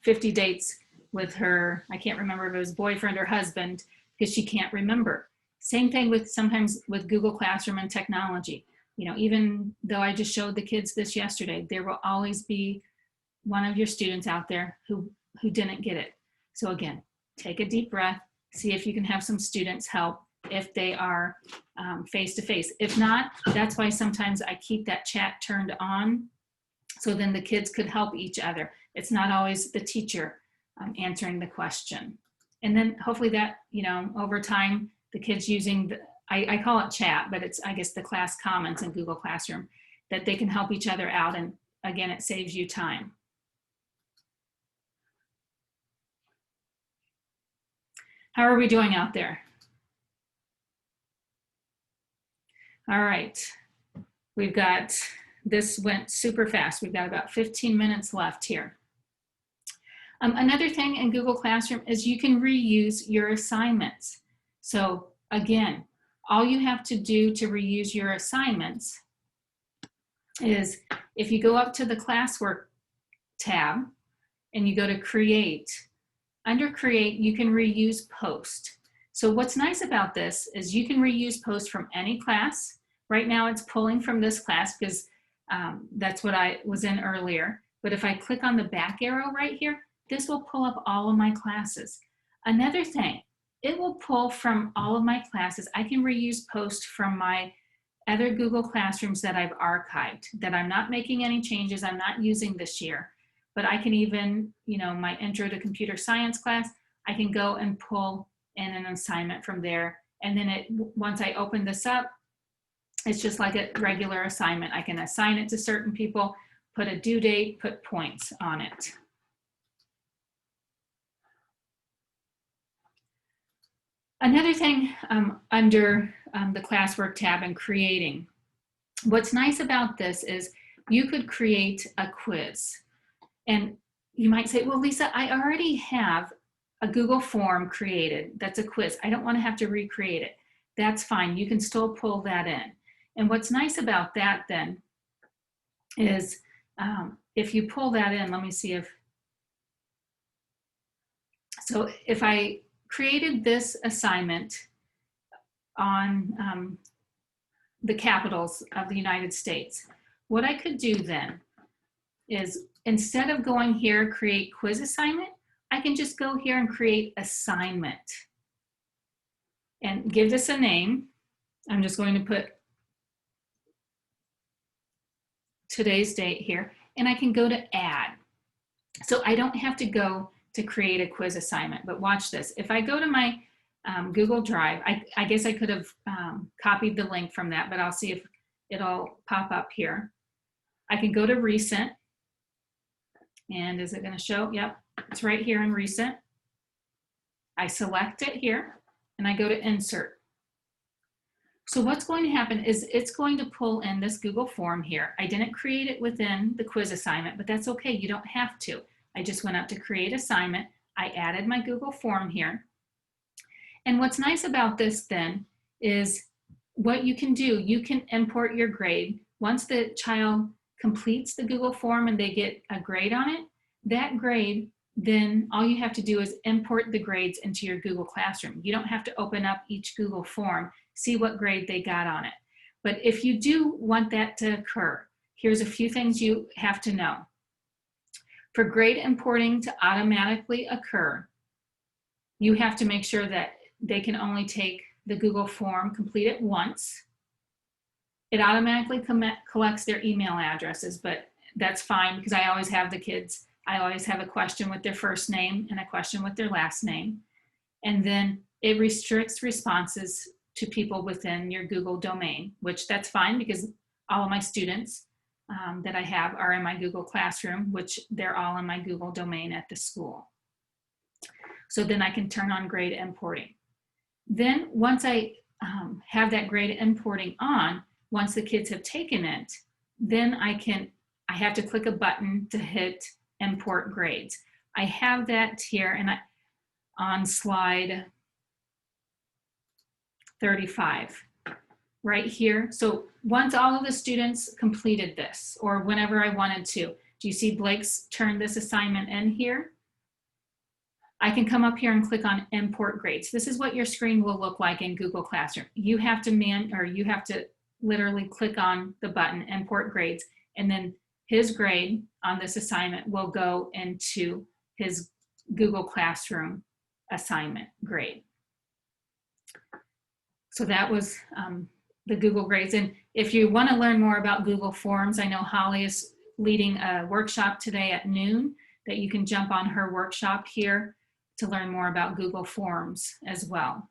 50 dates with her, I can't remember if it was boyfriend or husband, because she can't remember. Same thing with sometimes with Google Classroom and technology. Even though I just showed the kids this yesterday, there will always be one of your students out there who didn't get it. So again, take a deep breath, see if you can have some students help if they are face-to-face. If not, that's why sometimes I keep that chat turned on, so then the kids could help each other. It's not always the teacher answering the question. And then hopefully that, over time, the kids using, I call it chat, but it's, I guess, the class comments in Google Classroom, that they can help each other out. And again, it saves you time. How are we doing out there? All right, we've got, this went super fast. We've got about 15 minutes left here. Another thing in Google Classroom is you can reuse your assignments. So again, all you have to do to reuse your assignments is if you go up to the classwork tab and you go to Create, under Create, you can reuse post. So what's nice about this is you can reuse post from any class. Right now it's pulling from this class because that's what I was in earlier. But if I click on the back arrow right here, this will pull up all of my classes. Another thing, it will pull from all of my classes. I can reuse post from my other Google Classrooms that I've archived, that I'm not making any changes, I'm not using this year. But I can even, my Intro to Computer Science class, I can go and pull in an assignment from there. And then once I open this up, it's just like a regular assignment. I can assign it to certain people, put a due date, put points on it. Another thing under the classwork tab and creating, what's nice about this is you could create a quiz. And you might say, well, Lisa, I already have a Google form created that's a quiz. I don't want to have to recreate it. That's fine. You can still pull that in. And what's nice about that then is if you pull that in, let me see if, so if I created this assignment on the capitals of the United States, what I could do then is instead of going here, create quiz assignment, I can just go here and create assignment and give this a name. I'm just going to put today's date here, and I can go to add. So I don't have to go to create a quiz assignment, but watch this. If I go to my Google Drive, I guess I could have copied the link from that, but I'll see if it'll pop up here. I can go to Recent, and is it going to show? Yep, it's right here in Recent. I select it here, and I go to Insert. So what's going to happen is it's going to pull in this Google form here. I didn't create it within the quiz assignment, but that's okay. You don't have to. I just went up to create assignment. I added my Google form here. And what's nice about this then is what you can do, you can import your grade. Once the child completes the Google form and they get a grade on it, that grade, then all you have to do is import the grades into your Google Classroom. You don't have to open up each Google form, see what grade they got on it. But if you do want that to occur, here's a few things you have to know. For grade importing to automatically occur, you have to make sure that they can only take the Google form, complete it once. It automatically collects their email addresses, but that's fine because I always have the kids, I always have a question with their first name and a question with their last name. And then it restricts responses to people within your Google domain, which that's fine because all of my students that I have are in my Google Classroom, which they're all in my Google domain at the school. So then I can turn on grade importing. Then once I have that grade importing on, once the kids have taken it, then I have to click a button to hit import grades. I have that here and on slide 35 right here. So once all of the students completed this, or whenever I wanted to, do you see Blake's turned this assignment in here? I can come up here and click on import grades. This is what your screen will look like in Google Classroom. You have to literally click on the button import grades, and then his grade on this assignment will go into his Google Classroom assignment grade. So that was the Google grades. And if you want to learn more about Google Forms, I know Holly is leading a workshop today at noon that you can jump on her workshop here to learn more about Google Forms as well.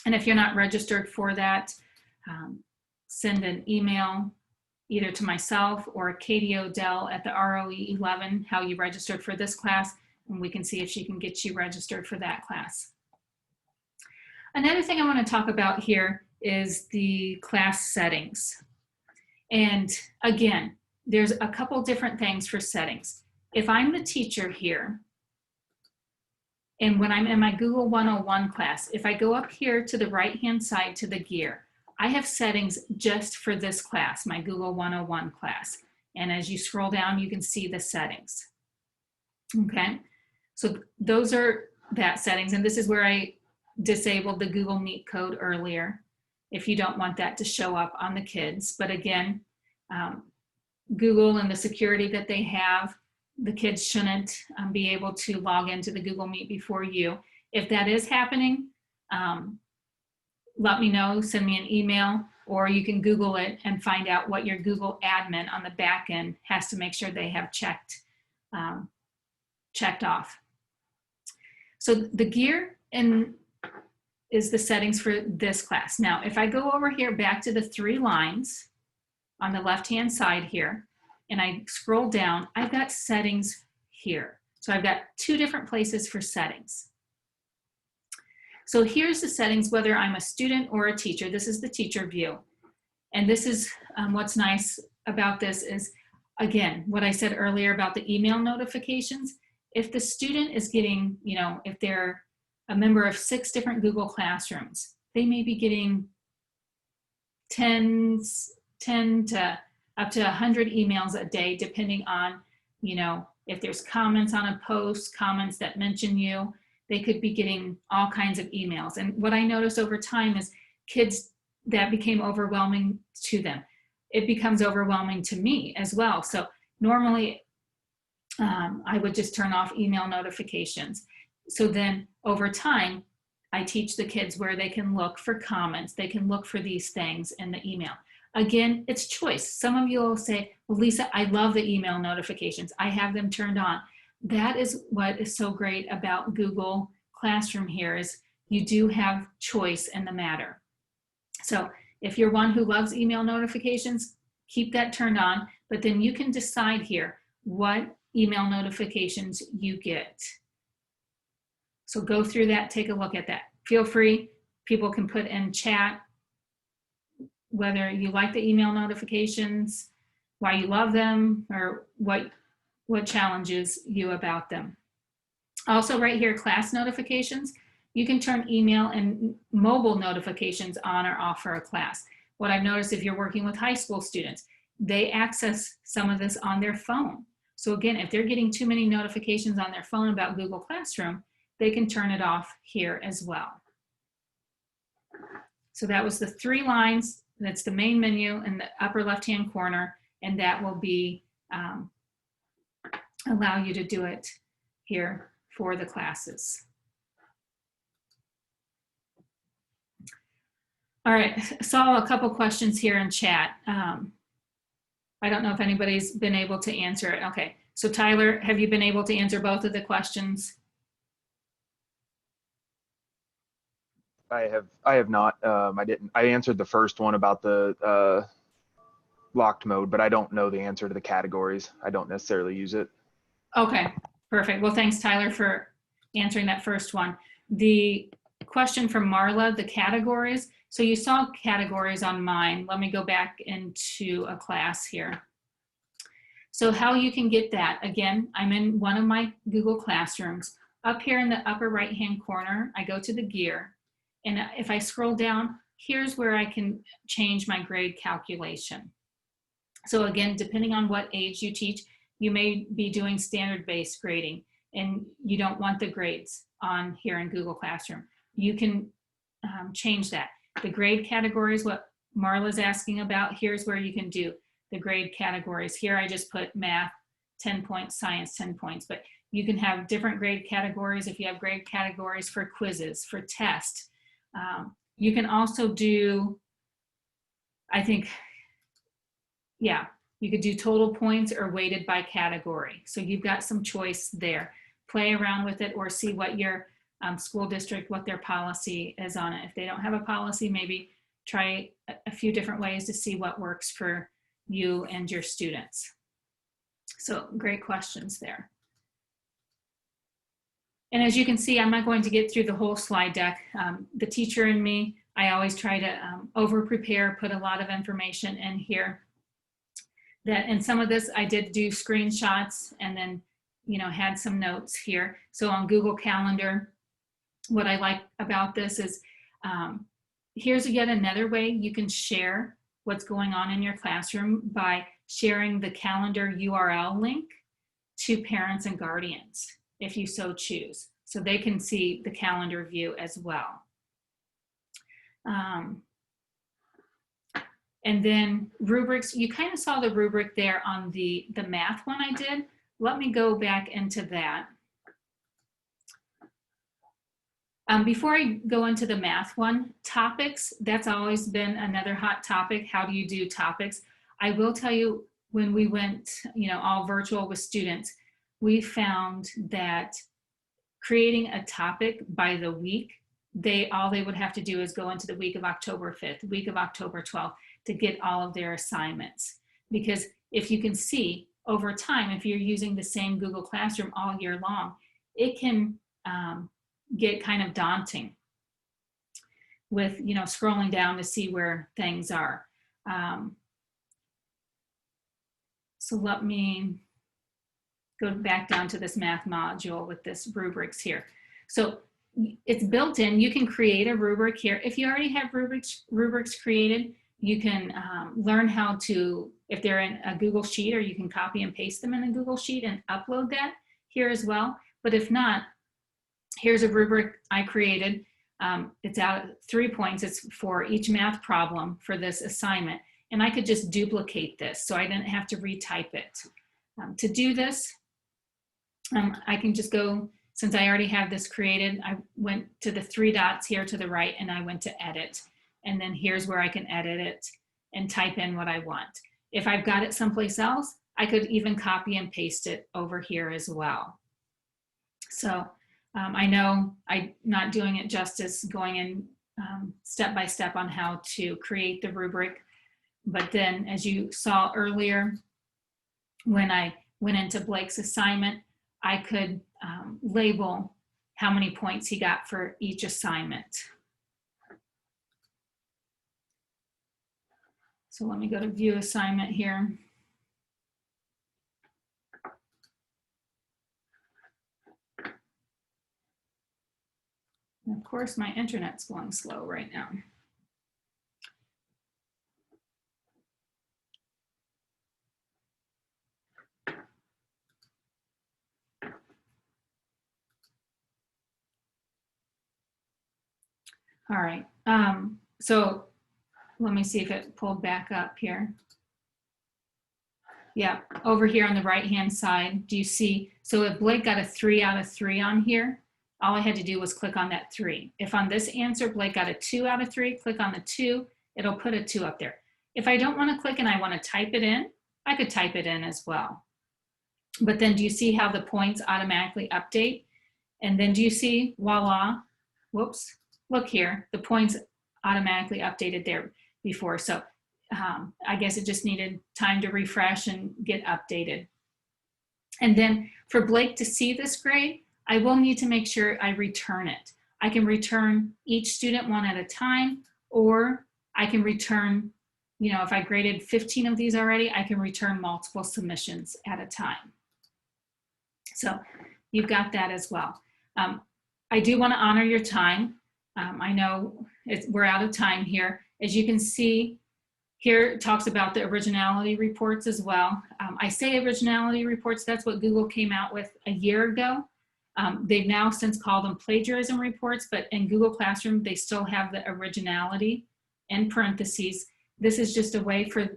And if you're not registered for that, send an email either to myself or Katie Odell at the ROE 11, how you registered for this class, and we can see if she can get you registered for that class. Another thing I want to talk about here is the class settings. And again, there's a couple different things for settings. If I'm the teacher here, and when I'm in my Google 101 class, if I go up here to the right-hand side to the gear, I have settings just for this class, my Google 101 class. And as you scroll down, you can see the settings. Okay, so those are that settings. And this is where I disabled the Google Meet code earlier, if you don't want that to show up on the kids. But again, Google and the security that they have, the kids shouldn't be able to log into the Google Meet before you. If that is happening, let me know, send me an email, or you can Google it and find out what your Google admin on the back end has to make sure they have checked off. So the gear is the settings for this class. Now, if I go over here back to the 3 lines on the left-hand side here, and I scroll down, I've got settings here. So I've got 2 different places for settings. So here's the settings, whether I'm a student or a teacher. This is the teacher view. And this is what's nice about this is, again, what I said earlier about the email notifications. If the student is getting, if they're a member of 6 different Google Classrooms, they may be getting 10 to up to 100 emails a day, depending on, if there's comments on a post, comments that mention you, they could be getting all kinds of emails. And what I noticed over time is kids, that became overwhelming to them. It becomes overwhelming to me as well. So normally I would just turn off email notifications. So then over time, I teach the kids where they can look for comments. They can look for these things in the email. Again, it's choice. Some of you will say, well, Lisa, I love the email notifications. I have them turned on. That is what is so great about Google Classroom here, is you do have choice in the matter. So if you're one who loves email notifications, keep that turned on, but then you can decide here what email notifications you get. So go through that, take a look at that. Feel free, people can put in chat whether you like the email notifications, why you love them, or what challenges you about them. Also right here, class notifications, you can turn email and mobile notifications on or off for a class. What I've noticed, if you're working with high school students, they access some of this on their phone. So again, if they're getting too many notifications on their phone about Google Classroom, they can turn it off here as well. So that was the 3 lines. That's the main menu in the upper left-hand corner, and that will be allow you to do it here for the classes. All right, saw a couple questions here in chat. I don't know if anybody's been able to answer it. Okay, so Tyler, have you been able to answer both of the questions? I have not. I didn't. I answered the first one about the locked mode, but I don't know the answer to the categories. I don't necessarily use it. Okay, perfect. Well, thanks, Tyler, for answering that first one. The question from Marla, the categories. So you saw categories on mine. Let me go back into a class here. So how you can get that, again, I'm in one of my Google Classrooms. Up here in the upper right-hand corner, I go to the gear. And if I scroll down, here's where I can change my grade calculation. So again, depending on what age you teach, you may be doing standard-based grading, and you don't want the grades on here in Google Classroom. You can change that. The grade categories, what Marla's asking about, here's where you can do the grade categories. Here I just put math, 10 points, science, 10 points, but you can have different grade categories. If you have grade categories for quizzes, for tests, you can also do, I think, yeah, you could do total points or weighted by category. So you've got some choice there. Play around with it or see what your school district, what their policy is on it. If they don't have a policy, maybe try a few different ways to see what works for you and your students. So great questions there. And as you can see, I'm not going to get through the whole slide deck. The teacher in me, I always try to over-prepare, put a lot of information in here. That, and some of this I did do screenshots and then, you know, had some notes here. So on Google Calendar, what I like about this is here's yet another way you can share what's going on in your classroom by sharing the calendar URL link to parents and guardians, if you so choose. So they can see the calendar view as well. And then rubrics, you kind of saw the rubric there on the math one I did. Let me go back into that. Before I go into the math one, topics, that's always been another hot topic. How do you do topics? I will tell you, when we went, you know, all virtual with students, we found that creating a topic by the week, all they would have to do is go into the week of October 5th, week of October 12th to get all of their assignments. Because if you can see over time, if you're using the same Google Classroom all year long, it can get kind of daunting with, you know, scrolling down to see where things are. So let me go back down to this math module with this rubrics here. So it's built in. You can create a rubric here. If you already have rubrics created, you can learn how to, if they're in a Google Sheet, or you can copy and paste them in a Google Sheet and upload that here as well. But if not, here's a rubric I created. It's out 3 points. It's for each math problem for this assignment. And I could just duplicate this, so I didn't have to retype it. To do this, I can just go, since I already have this created, I went to the 3 dots here to the right and I went to edit. And then here's where I can edit it. and type in what I want. If I've got it someplace else, I could even copy and paste it over here as well. So I know I'm not doing it justice going in step by step on how to create the rubric. But then as you saw earlier, when I went into Blake's assignment, I could label how many points he got for each assignment. So let me go to view assignment here. And of course, my internet's going slow right now. All right, so let me see if it pulled back up here. Yeah, over here on the right-hand side, do you see? So if Blake got a 3 out of 3 on here, all I had to do was click on that 3. If on this answer, Blake got a 2 out of 3, click on the 2, it'll put a 2 up there. If I don't want to click and I want to type it in, I could type it in as well. But then do you see how the points automatically update? And then do you see, voila, whoops, look here, the points automatically updated there before. So I guess it just needed time to refresh and get updated. And then for Blake to see this grade, I will need to make sure I return it. I can return each student one at a time, or I can return, you know, if I graded 15 of these already, I can return multiple submissions at a time. So you've got that as well. I do want to honor your time. I know we're out of time here. As you can see, here it talks about the originality reports as well. I say originality reports, that's what Google came out with a year ago. They've now since called them plagiarism reports, but in Google Classroom, they still have the originality in parentheses. This is just a way for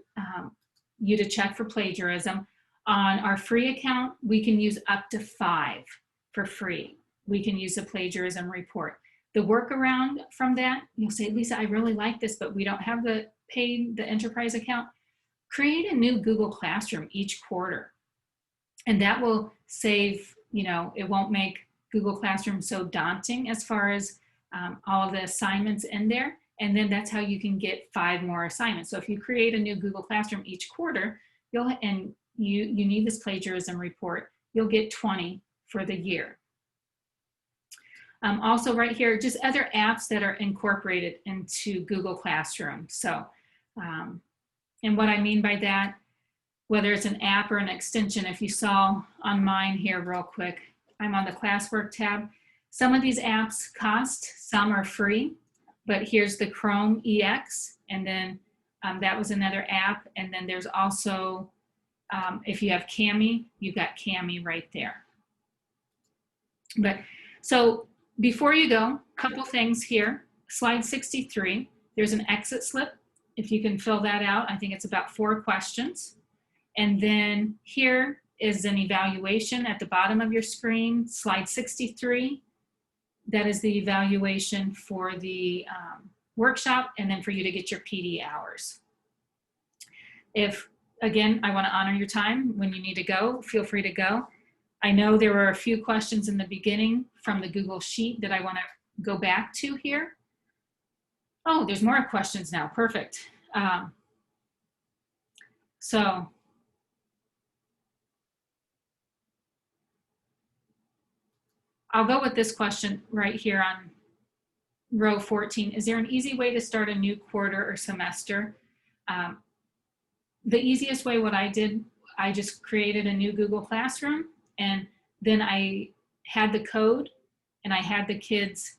you to check for plagiarism. On our free account, we can use up to 5 for free. We can use a plagiarism report. The workaround from that, you'll say, Lisa, I really like this, but we don't have the enterprise account. Create a new Google Classroom each quarter. And that will save, you know, it won't make Google Classroom so daunting as far as all of the assignments in there. And then that's how you can get 5 more assignments. So if you create a new Google Classroom each quarter, you need this plagiarism report, you'll get 20 for the year. Also right here, just other apps that are incorporated into Google Classroom. So, and what I mean by that, whether it's an app or an extension, if you saw on mine here real quick, I'm on the classwork tab. Some of these apps cost, some are free, but here's the Chrome EX, and then that was another app. And then there's also, if you have Kami, you've got Kami right there. But so before you go, a couple things here. Slide 63, there's an exit slip. If you can fill that out, I think it's about 4 questions. And then here is an evaluation at the bottom of your screen, slide 63. That is the evaluation for the workshop, and then for you to get your PD hours. If, again, I want to honor your time. When you need to go, feel free to go. I know there were a few questions in the beginning from the Google Sheet that I want to go back to here. Oh, there's more questions now. Perfect. So I'll go with this question right here on row 14. Is there an easy way to start a new quarter or semester? The easiest way, what I did, I just created a new Google Classroom, and then I had the code, and I had the kids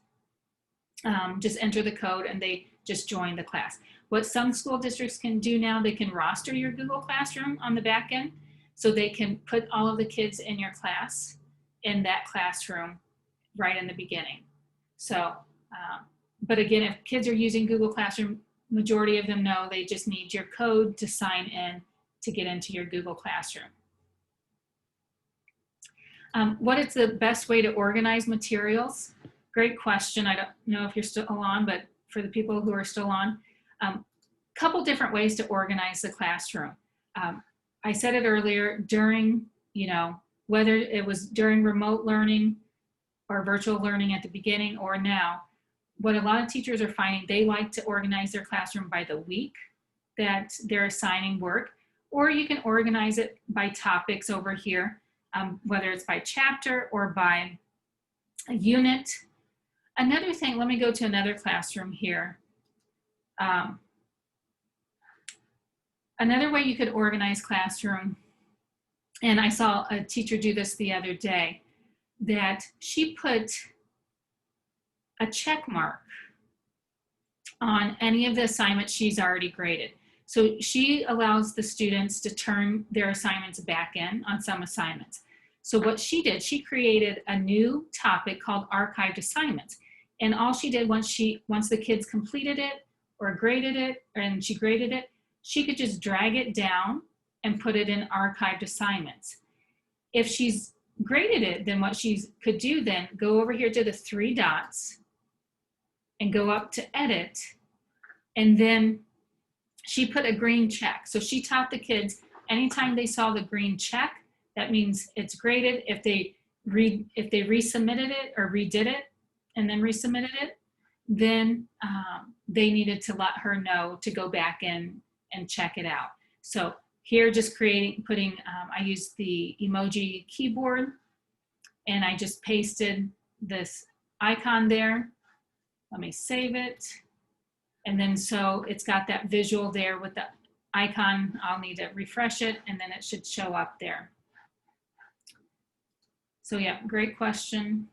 just enter the code, and they just join the class. What some school districts can do now, they can roster your Google Classroom on the back end, so they can put all of the kids in your class in that classroom right in the beginning. So, but again, if kids are using Google Classroom, majority of them know they just need your code to sign in to get into your Google Classroom. What is the best way to organize materials? Great question. I don't know if you're still on, but for the people who are still on, couple different ways to organize the classroom. I said it earlier, during, whether it was during remote learning or virtual learning at the beginning or now, what a lot of teachers are finding, they like to organize their classroom by the week that they're assigning work, or you can organize it by topics over here, whether it's by chapter or by a unit. Another thing, let me go to another classroom here. Another way you could organize classroom, and I saw a teacher do this the other day, that she put a check mark on any of the assignments she's already graded. So she allows the students to turn their assignments back in on some assignments. So what she did, she created a new topic called archived assignments. And all she did once the kids completed it or graded it, and she graded it, she could just drag it down and put it in archived assignments. If she's graded it, then what she could do then, go over here to the 3 dots and go up to edit, and then she put a green check. So she taught the kids, anytime they saw the green check, that means it's graded. If they resubmitted it or redid it and then resubmitted it, then they needed to let her know to go back in and check it out. So here, just putting, I used the emoji keyboard, and I just pasted this icon there. Let me save it. And then so it's got that visual there with the icon. I'll need to refresh it, and then it should show up there. So yeah, great question.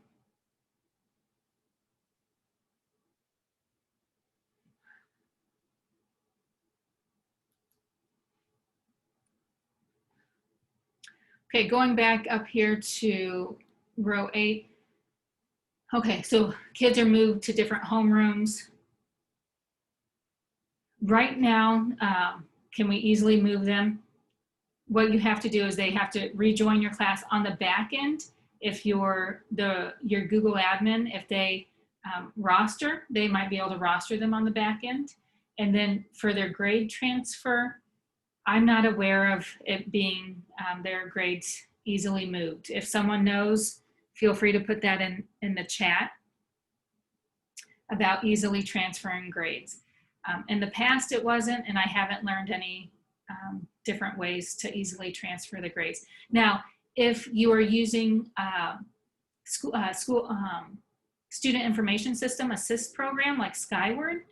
Okay, going back up here to row 8. Okay, so kids are moved to different homerooms. Right now, can we easily move them? What you have to do is they have to rejoin your class on the back end. If your Google admin, if they roster, they might be able to roster them on the back end. And then for their grade transfer, I'm not aware of it being their grades easily moved. If someone knows, feel free to put that in the chat about easily transferring grades. In the past, it wasn't, and I haven't learned any different ways to easily transfer the grades. Now, if you are using student information system assist program like Skyward,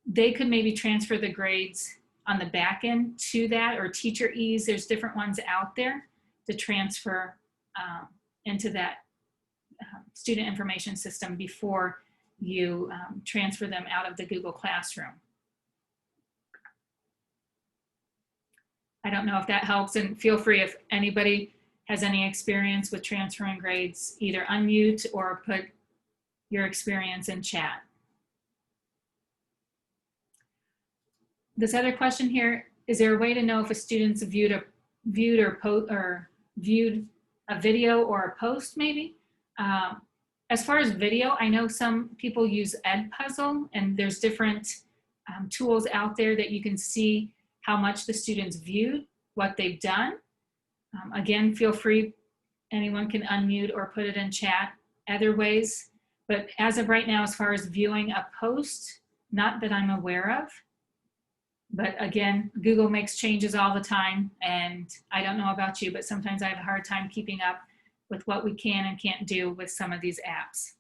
they could maybe transfer the grades on the back end to that, or Teacher Ease. There's different ones out there to transfer into that student information system before you transfer them out of the Google Classroom. I don't know if that helps, and feel free, if anybody has any experience with transferring grades, either unmute or put your experience in chat. This other question here, is there a way to know if a student's viewed a video or a post maybe? As far as video, I know some people use Edpuzzle, and there's different tools out there that you can see how much the students viewed, what they've done. Again, feel free, anyone can unmute or put it in chat, other ways. But as of right now, as far as viewing a post, not that I'm aware of. But again, Google makes changes all the time, and I don't know about you, but sometimes I have a hard time keeping up with what we can and can't do with some of these apps.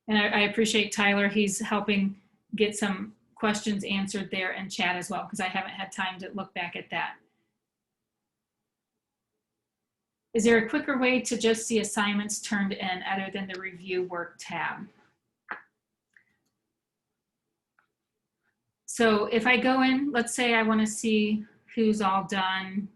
And I appreciate Tyler, he's helping get some questions answered there in chat as well, because I haven't had time to look back at that. Is there a quicker way to just see assignments turned in other than the review work tab? So if I go in, let's say I want to see who's all done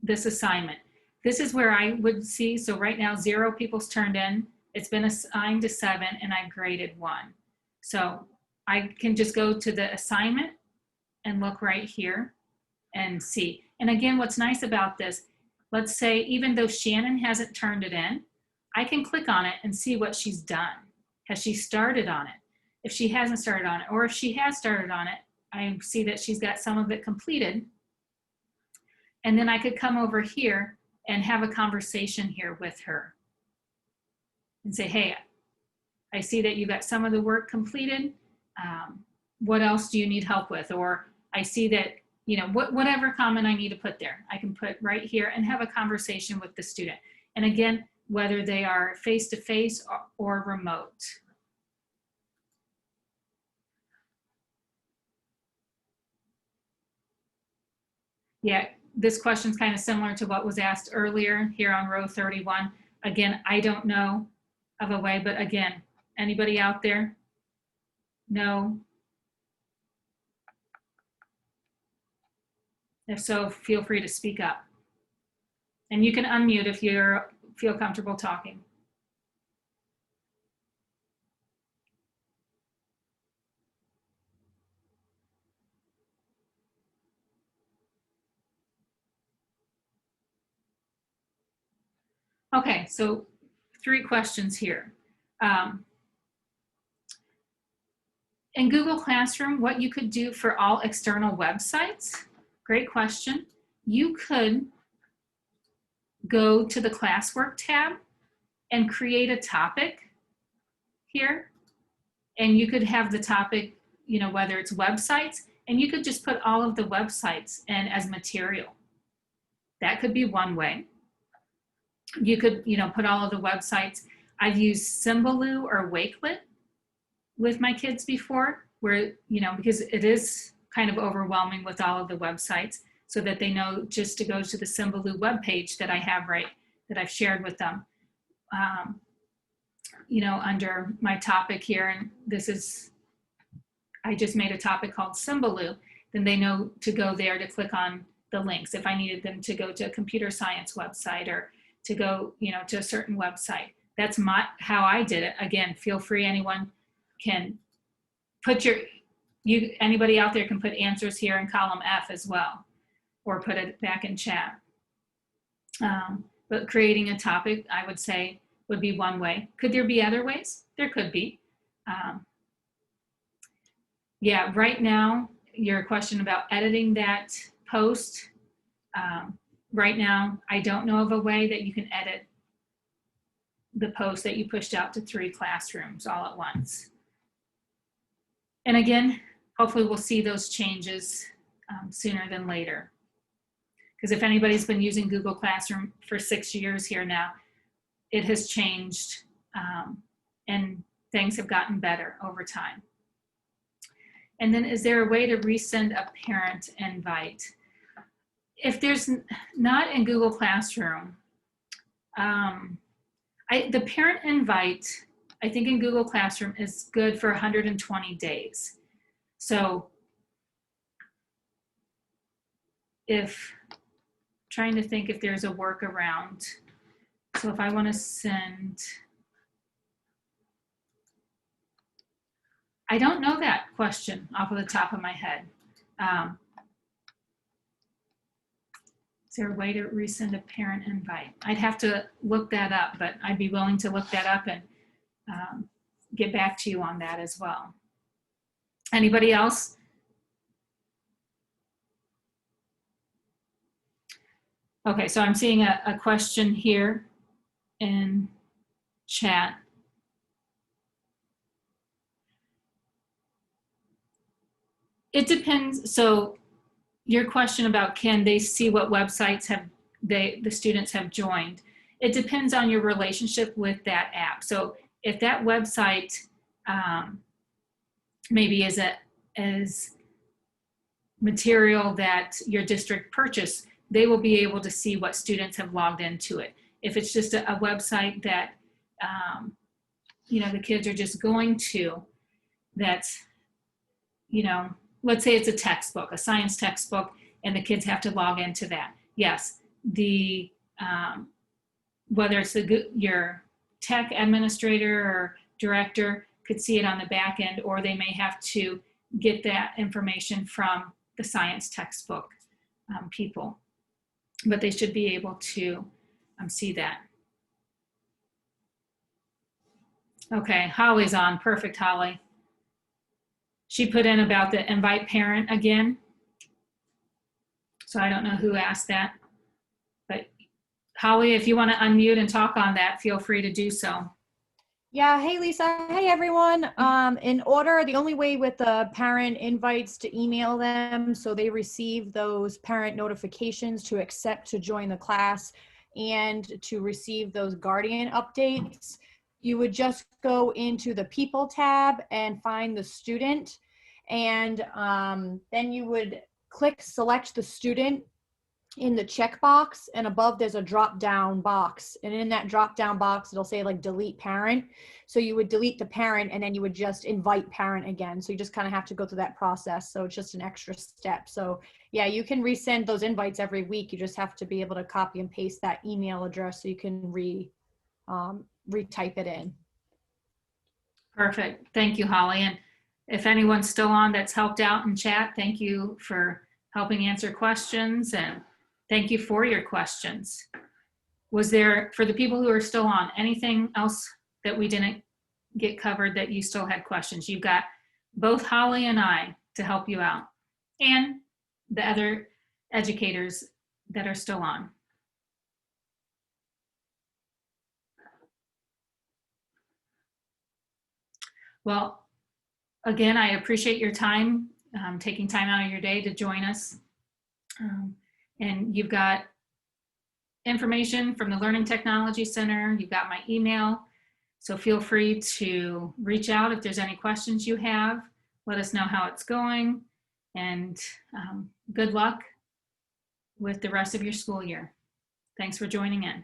this assignment. This is where I would see, so right now 0 people's turned in, it's been assigned to 7, and I've graded 1. So I can just go to the assignment and look right here and see. And again, what's nice about this, let's say even though Shannon hasn't turned it in, I can click on it and see what she's done. Has she started on it? If she hasn't started on it, or if she has started on it, I see that she's got some of it completed. And then I could come over here and have a conversation here with her and say, hey, I see that you got some of the work completed. What else do you need help with? Or I see that, you know, whatever comment I need to put there, I can put right here and have a conversation with the student. And again, whether they are face-to-face or remote. Yeah, this question is kind of similar to what was asked earlier here on row 31. Again, I don't know of a way, but again, anybody out there? No? If so, feel free to speak up. And you can unmute if you feel comfortable talking. Okay, so 3 questions here. In Google Classroom, what you could do for all external websites, great question. You could go to the classwork tab and create a topic here. And you could have the topic, you know, whether it's websites, and you could just put all of the websites in as material. That could be one way. You could, you know, put all of the websites. I've used Symbaloo or Wakelet with my kids before, where, you know, because it is kind of overwhelming with all of the websites, so that they know just to go to the Symbaloo webpage that I have, right, that I've shared with them. You know, under my topic here, and this is, I just made a topic called Symbaloo, then they know to go there to click on the links. If I needed them to go to a computer science website or to go, you know, to a certain website. That's how I did it. Again, feel free, anyone can put anybody out there can put answers here in column F as well, or put it back in chat. But creating a topic, I would say, would be one way. Could there be other ways? There could be. Yeah, right now, your question about editing that post, right now, I don't know of a way that you can edit the post that you pushed out to 3 classrooms all at once. And again, hopefully we'll see those changes sooner than later. Because if anybody's been using Google Classroom for 6 years here now, it has changed and things have gotten better over time. And then, is there a way to resend a parent invite? If there's not in Google Classroom, the parent invite, I think in Google Classroom is good for 120 days. So trying to think if there's a workaround. So if I want to send, I don't know that question off of the top of my head. Is there a way to resend a parent invite? I'd have to look that up, but I'd be willing to look that up and get back to you on that as well. Anybody else? Okay, so I'm seeing a question here in chat. It depends. So your question about can they see what websites the students have joined, it depends on your relationship with that app. So if that website maybe is material that your district purchased, they will be able to see what students have logged into it. If it's just a website that you know, the kids are just going to, that's, you know, let's say it's a textbook, a science textbook, and the kids have to log into that. Yes, whether it's your tech administrator or director could see it on the back end, or they may have to get that information from the science textbook people. But they should be able to see that. Okay, Holly's on. Perfect, Holly. She put in about the invite parent again. So I don't know who asked that, but Holly, if you want to unmute and talk on that, feel free to do so. Yeah, hey Lisa, hey everyone. In order, the only way with the parent invites to email them so they receive those parent notifications to accept to join the class and to receive those guardian updates, you would just go into the people tab and find the student, and then you would select the student in the checkbox, and above there's a drop down box, and in that drop down box it'll say like delete parent. So you would delete the parent and then you would just invite parent again. So you just kind of have to go through that process. So it's just an extra step. So yeah, you can resend those invites every week. You just have to be able to copy and paste that email address so you can retype it in. Perfect. Thank you, Holly. And if anyone's still on that's helped out in chat, thank you for helping answer questions, and thank you for your questions. Was there, for the people who are still on, anything else that we didn't get covered that you still had questions? You've got both Holly and I to help you out, and the other educators that are still on. Well, again, I appreciate your time, taking time out of your day to join us. And you've got information from the Learning Technology Center. You've got my email. So feel free to reach out if there's any questions you have. Let us know how it's going. And good luck with the rest of your school year. Thanks for joining in.